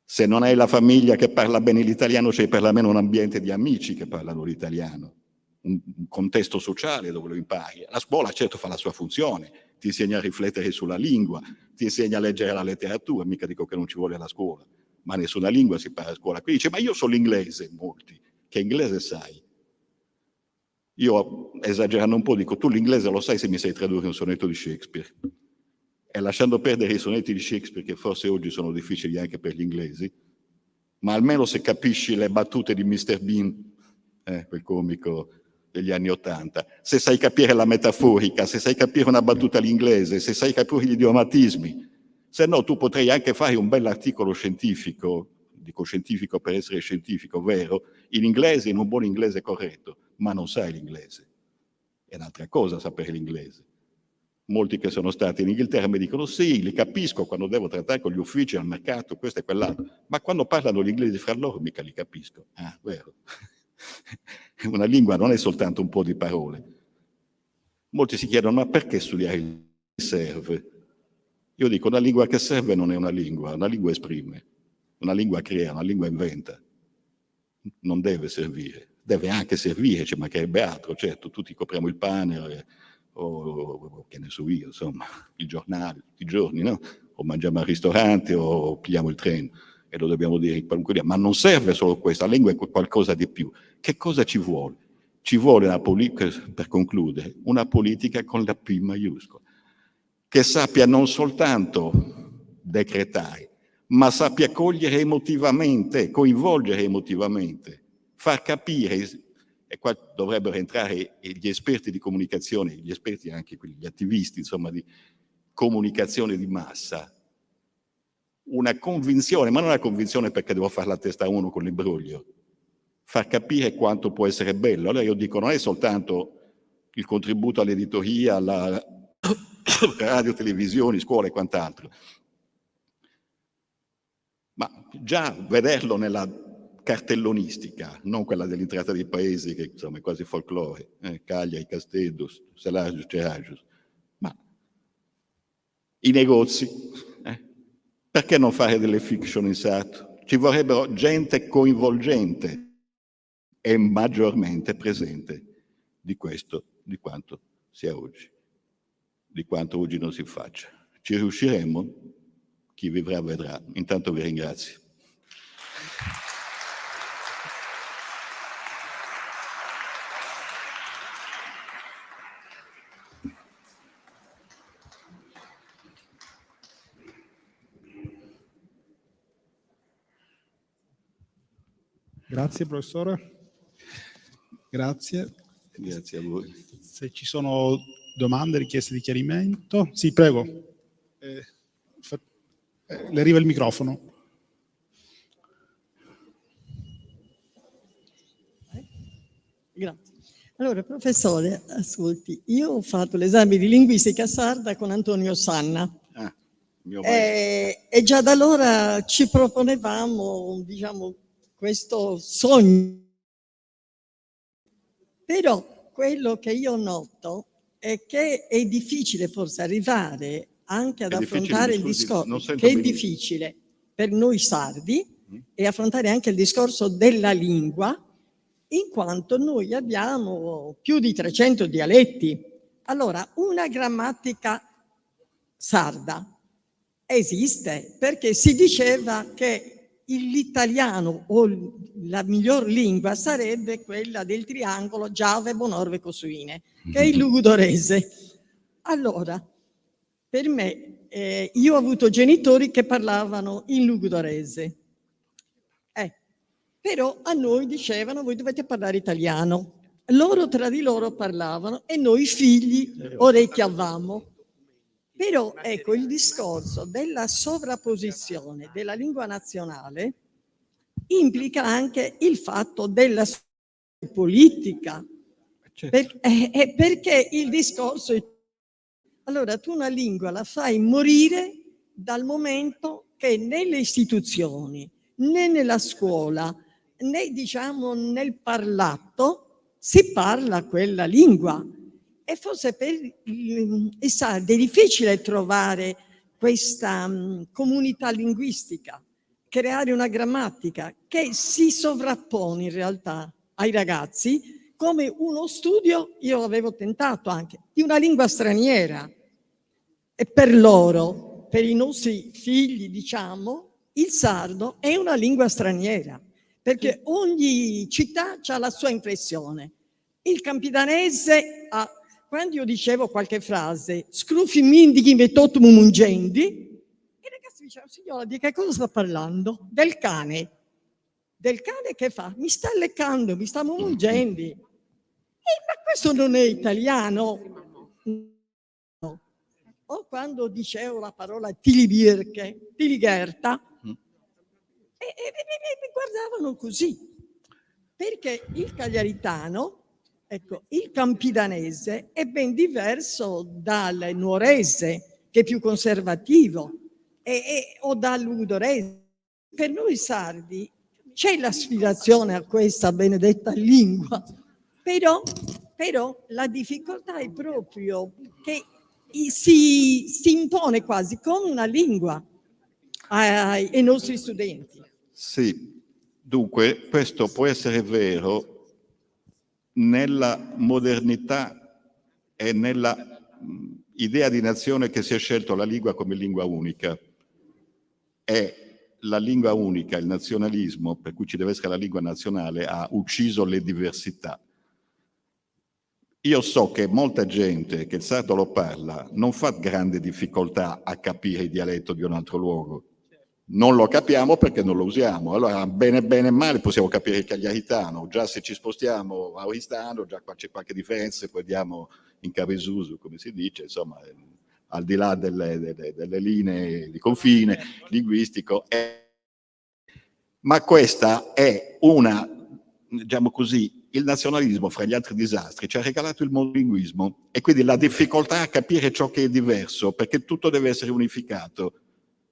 Se non hai la famiglia che parla bene l'italiano, c'è perlomeno un ambiente di amici che parlano l'italiano, un contesto sociale dove lo impari. La scuola certo fa la sua funzione, ti insegna a riflettere sulla lingua, ti insegna a leggere la letteratura, mica dico che non ci vuole la scuola, ma nessuna lingua si impara a scuola. Qui dice, ma io so l'inglese, molti. che inglese sai? Io, esagerando un po', dico, tu l'inglese lo sai se mi sai tradurre un sonetto di Shakespeare. E lasciando perdere i sonetti di Shakespeare, che forse oggi sono difficili anche per gli inglesi, ma almeno se capisci le battute di Mr. Bean, quel comico degli anni '80, se sai capire la metaforica, se sai capire una battuta all'inglese, se sai capire gli idiomatismi, se no tu potrai anche fare un bell'articolo scientifico, dico scientifico per essere scientifico, vero, in inglese, in un buon inglese corretto, ma non sai l'inglese. È un'altra cosa sapere l'inglese. Molti che sono stati in Inghilterra mi dicono sì, li capisco quando devo trattare con gli uffici al mercato, questo e quell'altro, ma quando parlano l'inglese fra loro mica li capisco. Ah, vero. Una lingua non è soltanto un po' di parole. Molti si chiedono, ma perché studiare serve? Io dico, una lingua che serve non è una lingua esprime, una lingua crea, una lingua inventa. Non deve servire, deve anche servire, ci mancherebbe altro, certo, tutti compriamo il pane, o che ne so io, insomma, il giornale, tutti i giorni, no? O mangiamo al ristorante o pigliamo il treno e lo dobbiamo dire qualunque dia. Ma non serve solo questo, la lingua è qualcosa di più. Che cosa ci vuole? Ci vuole una politica, per concludere, una politica con la P maiuscola, che sappia non soltanto decretare, ma sappia cogliere emotivamente, coinvolgere emotivamente, far capire. E qua dovrebbero entrare gli esperti di comunicazione, gli esperti anche gli attivisti, insomma, di comunicazione di massa, una convinzione, ma non una convinzione perché devo fare la testa a uno con l'imbroglio, far capire quanto può essere bello. Allora io dico, non è soltanto il contributo all'editoria, alla radio, televisioni, scuole e quant'altro, ma già vederlo nella cartellonistica, non quella dell'entrata dei paesi che insomma è quasi folklore, Cagliari, Castellus, Selagius, Ceragius, ma i negozi, perché non fare delle fiction in sarto? Ci vorrebbero gente coinvolgente e maggiormente presente di questo, di quanto sia oggi, di quanto oggi non si faccia. Ci riusciremo? Chi vivrà vedrà. Intanto vi ringrazio. Grazie professore. Grazie. Grazie a voi. Se ci sono domande, richieste di chiarimento. Sì, prego. Le arriva il microfono. Grazie. Allora, professore, ascolti, io ho fatto l'esame di linguistica sarda con Antonio Sanna. E già da allora ci proponevamo, diciamo, questo sogno. Però quello che io noto è che è difficile forse arrivare anche ad affrontare il discorso, che è difficile per noi sardi, e affrontare anche il discorso della lingua, in quanto noi abbiamo più di 300 dialetti. Allora, una grammatica sarda esiste, perché si diceva che l'italiano o la miglior lingua sarebbe quella del triangolo Giave, Bonorve, Cosuine, che è il lugudorese. Allora, per me, io ho avuto genitori che parlavano in lugudorese, però a noi dicevano voi dovete parlare italiano. Loro tra di loro parlavano e noi figli orecchiavamo. Però ecco, il discorso della sovrapposizione della lingua nazionale implica anche il fatto della politica, perché il discorso è... Allora tu una lingua la fai morire dal momento che nelle istituzioni, né nella scuola, né diciamo nel parlato si parla quella lingua. E forse per i sardi è difficile trovare questa comunità linguistica, creare una grammatica che si sovrappone in realtà ai ragazzi come uno studio, io avevo tentato anche, di una lingua straniera. E per loro, per i nostri figli, diciamo, il sardo è una lingua straniera, perché ogni città ha la sua inflessione. Il campidanese ha, quando io dicevo qualche frase, scrufi mindighi mettotum mungendi, i ragazzi dicevano, signora, di che cosa sta parlando? Del cane. Del cane che fa? Mi sta leccando, mi sta mungendi. Ma questo non è italiano. No. O quando dicevo la parola tiligerta, mi guardavano così, perché il cagliaritano, ecco, il campidanese è ben diverso dal nuorese, che è più conservativo, o dall'udorese. Per noi sardi c'è l'aspirazione a questa benedetta lingua, però la difficoltà è proprio che si impone quasi come una lingua ai nostri studenti. Sì, dunque questo può essere vero nella modernità e nella idea di nazione che si è scelto la lingua come lingua unica. È la lingua unica, il nazionalismo, per cui ci deve essere la lingua nazionale, ha ucciso le diversità. Io so che molta gente che il sardo lo parla non fa grande difficoltà a capire il dialetto di un altro luogo. Non lo capiamo perché non lo usiamo. Allora, bene e male possiamo capire il cagliaritano. Già se ci spostiamo a Oristano, già qua c'è qualche differenza, se poi andiamo in Cavesuso, come si dice, insomma, al di là delle linee di confine linguistico. Ma questa è una, diciamo così, il nazionalismo fra gli altri disastri ci ha regalato il monolinguismo e quindi la difficoltà a capire ciò che è diverso, perché tutto deve essere unificato.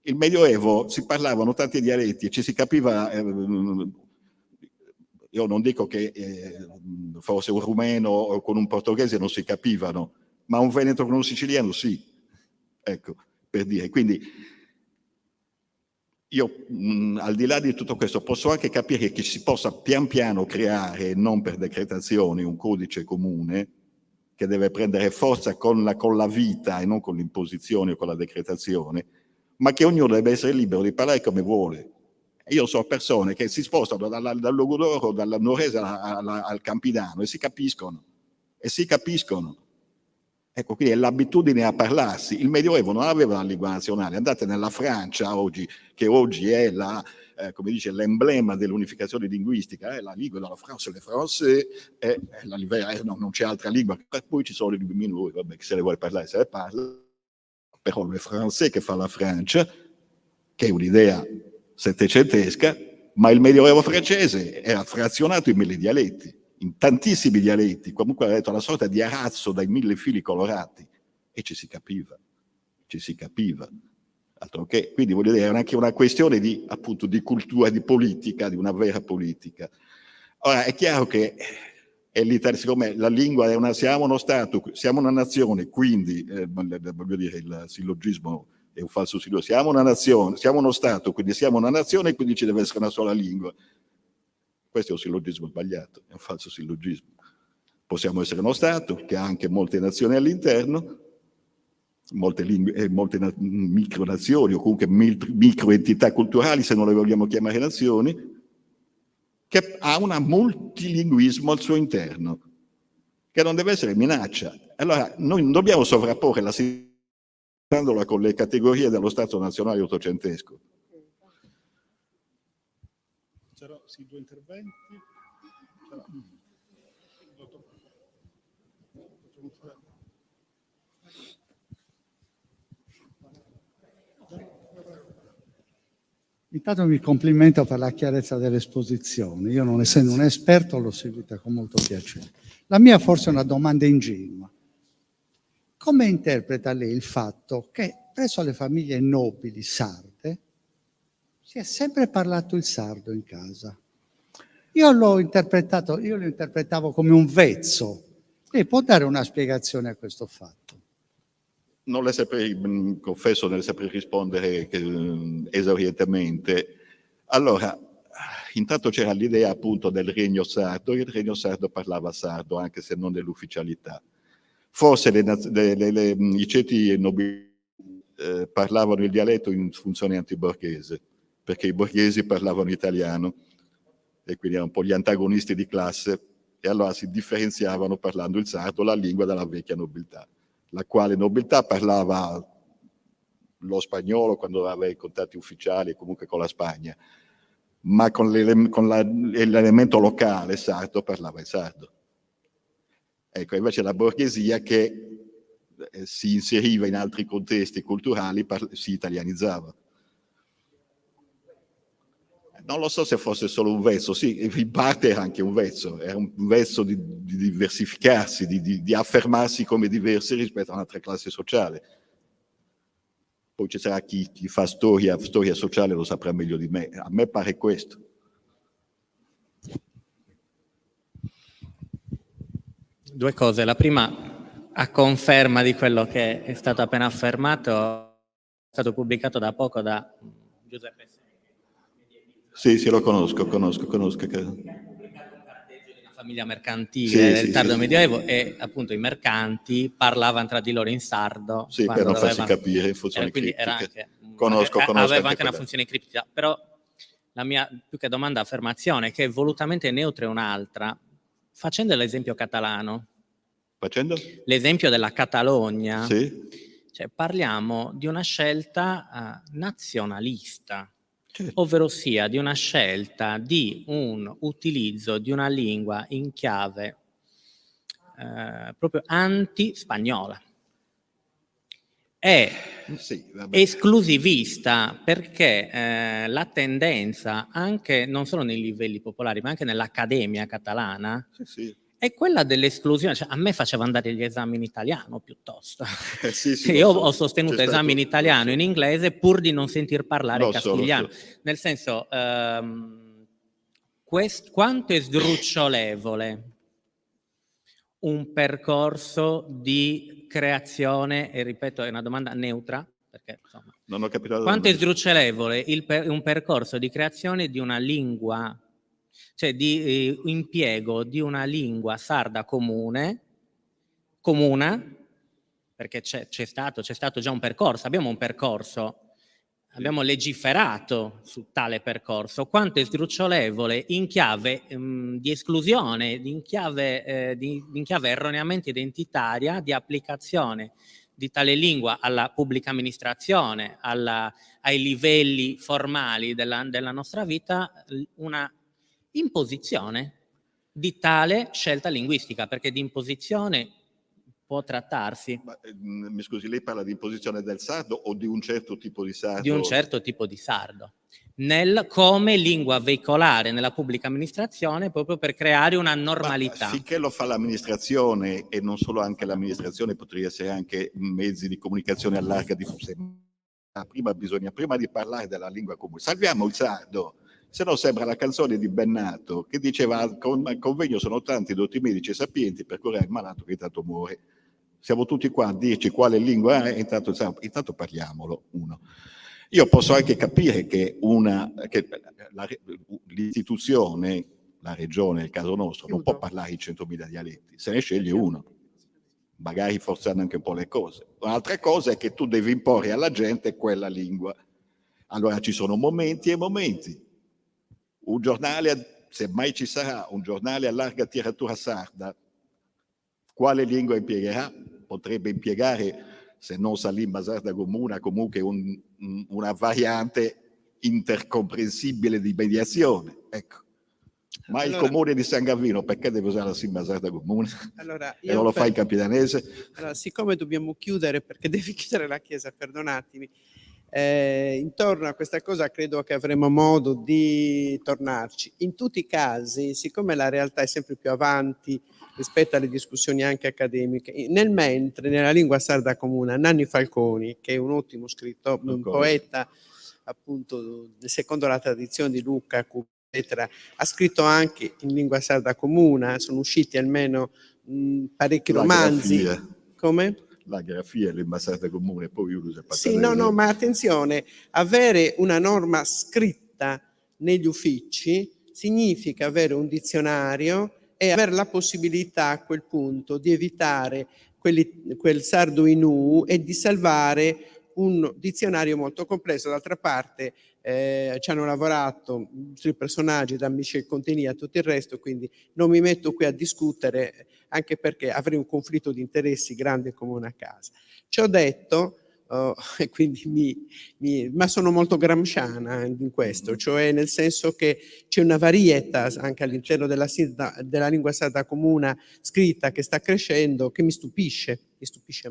Il Medioevo si parlavano tanti dialetti e ci si capiva, io non dico che forse un rumeno con un portoghese non si capivano, ma un veneto con un siciliano sì, ecco, per dire. Quindi io, al di là di tutto questo, posso anche capire che si possa pian piano creare, non per decretazioni, un codice comune che deve prendere forza con la vita e non con l'imposizione o con la decretazione, ma che ognuno deve essere libero di parlare come vuole. Io so persone che si spostano dal logudoro, dal nuorese al campidano e si capiscono. Ecco, quindi è l'abitudine a parlarsi. Il Medioevo non aveva una lingua nazionale. Andate nella Francia oggi, che oggi è come dice, l'emblema dell'unificazione linguistica, la lingua della Francia, le français, non c'è altra lingua. Per cui ci sono le lingue minori, vabbè, chi se le vuole parlare se le parla. Però le français che fa la Francia, che è un'idea settecentesca, ma il Medioevo francese era frazionato in 1000 dialetti, in tantissimi dialetti, comunque ha detto una sorta di arazzo dai 1000 fili colorati, e ci si capiva. Altro che, quindi voglio dire, è anche una questione di, appunto, di cultura, di politica, di una vera politica. Ora, è chiaro che siccome la lingua siamo uno Stato, siamo una nazione, quindi, voglio dire, il sillogismo è un falso sillogismo, siamo una nazione, siamo uno Stato, quindi siamo una nazione, e quindi ci deve essere una sola lingua. Questo è un sillogismo sbagliato, è un falso sillogismo. Possiamo essere uno Stato che ha anche molte nazioni all'interno, molte lingue e molte micronazioni, o comunque microentità culturali, se non le vogliamo chiamare nazioni, che ha un multilinguismo al suo interno, che non deve essere minaccia. Allora, noi non dobbiamo sovrapporre la situazione con le categorie dello Stato nazionale ottocentesco. C'erano sì, 2 interventi. Intanto mi complimento per la chiarezza dell'esposizione. Io, non essendo un esperto, l'ho seguita con molto piacere. La mia forse è una domanda ingenua. Come interpreta lei il fatto che presso le famiglie nobili sarde si è sempre parlato il sardo in casa? Io lo interpretavo come un vezzo. Lei può dare una spiegazione a questo fatto? Non le saprei, confesso, non le saprei rispondere esaurientemente. Allora, intanto c'era l'idea appunto del regno sardo, e il regno sardo parlava sardo, anche se non nell'ufficialità. Forse i ceti nobili parlavano il dialetto in funzione antiborghese, perché i borghesi parlavano italiano, e quindi erano un po' gli antagonisti di classe, e allora si differenziavano parlando il sardo, la lingua della vecchia nobiltà, la quale nobiltà parlava lo spagnolo quando aveva i contatti ufficiali, comunque con la Spagna, ma con l'elemento locale sardo parlava il sardo. Ecco, invece la borghesia che si inseriva in altri contesti culturali si italianizzava. Non lo so se fosse solo un vezzo, sì, in parte era anche un vezzo di diversificarsi, di affermarsi come diversi rispetto a un'altra classe sociale. Poi ci sarà chi fa storia sociale, lo saprà meglio di me. A me pare questo. Due cose. La prima, a conferma di quello che è stato appena affermato, è stato pubblicato da poco da Giuseppe Segni. Sì, lo conosco. Ha pubblicato un carteggio di una famiglia mercantile del tardo medioevo e appunto i mercanti parlavano tra di loro in sardo. Sì, per non farsi capire in funzione criptica. Aveva anche una funzione criptica, però la mia più che domanda affermazione è che volutamente neutra è un'altra. Facendo l'esempio catalano, l'esempio della Catalogna, sì. Cioè, parliamo di una scelta nazionalista, ovvero sia di una scelta di un utilizzo di una lingua in chiave proprio anti-spagnola. È esclusivista perché la tendenza, anche non solo nei livelli popolari, ma anche nell'accademia catalana, è quella dell'esclusione. Cioè, a me faceva andare gli esami in italiano piuttosto. Io ho sostenuto esami in italiano e in inglese pur di non sentir parlare castigliano. Nel senso, quanto è sdrucciolevole un percorso di creazione, e ripeto, è una domanda neutra, perché insomma, non ho capito quanto è sdrucciolevole un percorso di creazione di una lingua, cioè di impiego di una lingua sarda comuna, perché c'è stato già un percorso, abbiamo un percorso, abbiamo legiferato su tale percorso, quanto è sdrucciolevole in chiave di esclusione, in chiave erroneamente identitaria di applicazione di tale lingua alla pubblica amministrazione, ai livelli formali della nostra vita, una imposizione di tale scelta linguistica, perché di imposizione può trattarsi. Mi scusi, lei parla di imposizione del sardo o di un certo tipo di sardo? Di un certo tipo di sardo, come lingua veicolare nella pubblica amministrazione, proprio per creare una normalità. Ma finché lo fa l'amministrazione, e non solo anche l'amministrazione, potrebbe essere anche mezzi di comunicazione a larga diffusione. Prima di parlare della lingua comune, salviamo il sardo. Se no sembra la canzone di Bennato che diceva al convegno sono tanti dotti medici e sapienti per curare il malato che intanto muore. Siamo tutti qua a dirci quale lingua è, intanto parliamolo. Io posso anche capire che l'istituzione, la regione, nel caso nostro, non può parlare in 100.000 dialetti, se ne sceglie uno, magari forzando anche un po' le cose. Un'altra cosa è che tu devi imporre alla gente quella lingua. Allora ci sono momenti e momenti. Un giornale, se mai ci sarà un giornale a larga tiratura sarda, quale lingua impiegherà? Potrebbe impiegare, se non Salim Sarda Comuna, comunque una variante intercomprensibile di mediazione. Ecco. Ma allora, il comune di San Gavino perché deve usare la Simba Sarda Comune? Allora, e non lo fa in capitanese? Allora, siccome dobbiamo chiudere, perché devi chiudere la chiesa, perdonatemi, intorno a questa cosa credo che avremo modo di tornarci. In tutti i casi, siccome la realtà è sempre più avanti rispetto alle discussioni anche accademiche, nel mentre nella lingua sarda comune Nanni Falconi, che è un ottimo scrittore, un poeta appunto secondo la tradizione di Lucca, eccetera, ha scritto anche in lingua sarda comune, sono usciti almeno parecchi romanzi. Come? La grafia, lingua sarda comune, poi usa. Sì, no, ma attenzione, avere una norma scritta negli uffici significa avere un dizionario e avere la possibilità a quel punto di evitare quel sardo in U e di salvare un dizionario molto complesso. D'altra parte ci hanno lavorato sui personaggi, da Michel Conteny a tutto il resto, quindi non mi metto qui a discutere, anche perché avrei un conflitto di interessi grande come una casa. Ciò detto, e quindi ma sono molto gramsciana in questo, cioè nel senso che c'è una varietas anche all'interno della lingua sarda comune scritta che sta crescendo, che mi stupisce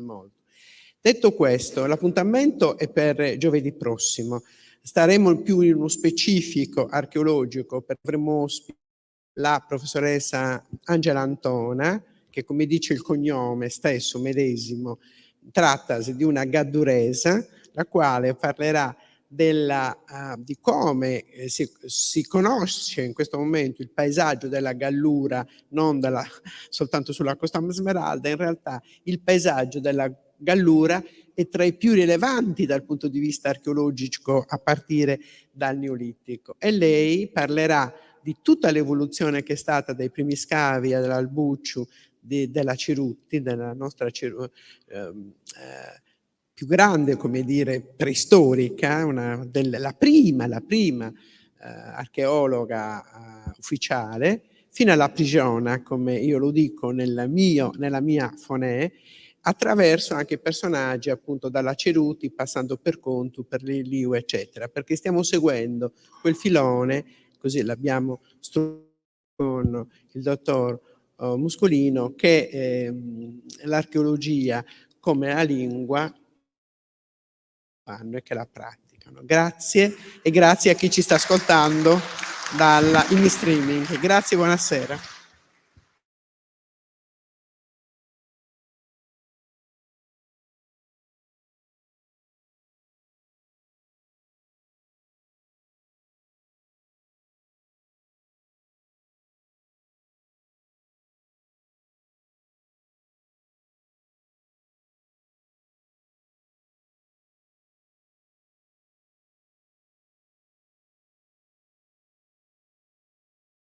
molto. Detto questo, l'appuntamento è per giovedì prossimo. Staremo più in uno specifico archeologico, perché avremo la professoressa Angela Antona, che, come dice il cognome stesso medesimo, trattasi di una gadduresa, la quale parlerà di come si conosce in questo momento il paesaggio della Gallura, non soltanto sulla Costa Smeralda. In realtà il paesaggio della Gallura è tra i più rilevanti dal punto di vista archeologico a partire dal Neolitico, e lei parlerà di tutta l'evoluzione che è stata dai primi scavi dell'Albucciu, della Cerutti, della nostra più grande, come dire, preistorica, la prima archeologa ufficiale, fino alla Prigiona, come io lo dico nella mia fonè, attraverso anche personaggi appunto dalla Cerutti, passando per Contu, per Liu, eccetera, perché stiamo seguendo quel filone, così l'abbiamo con il dottor Muscolino, che l'archeologia come la lingua fanno e che la praticano. Grazie, e grazie a chi ci sta ascoltando in streaming. Grazie, buonasera.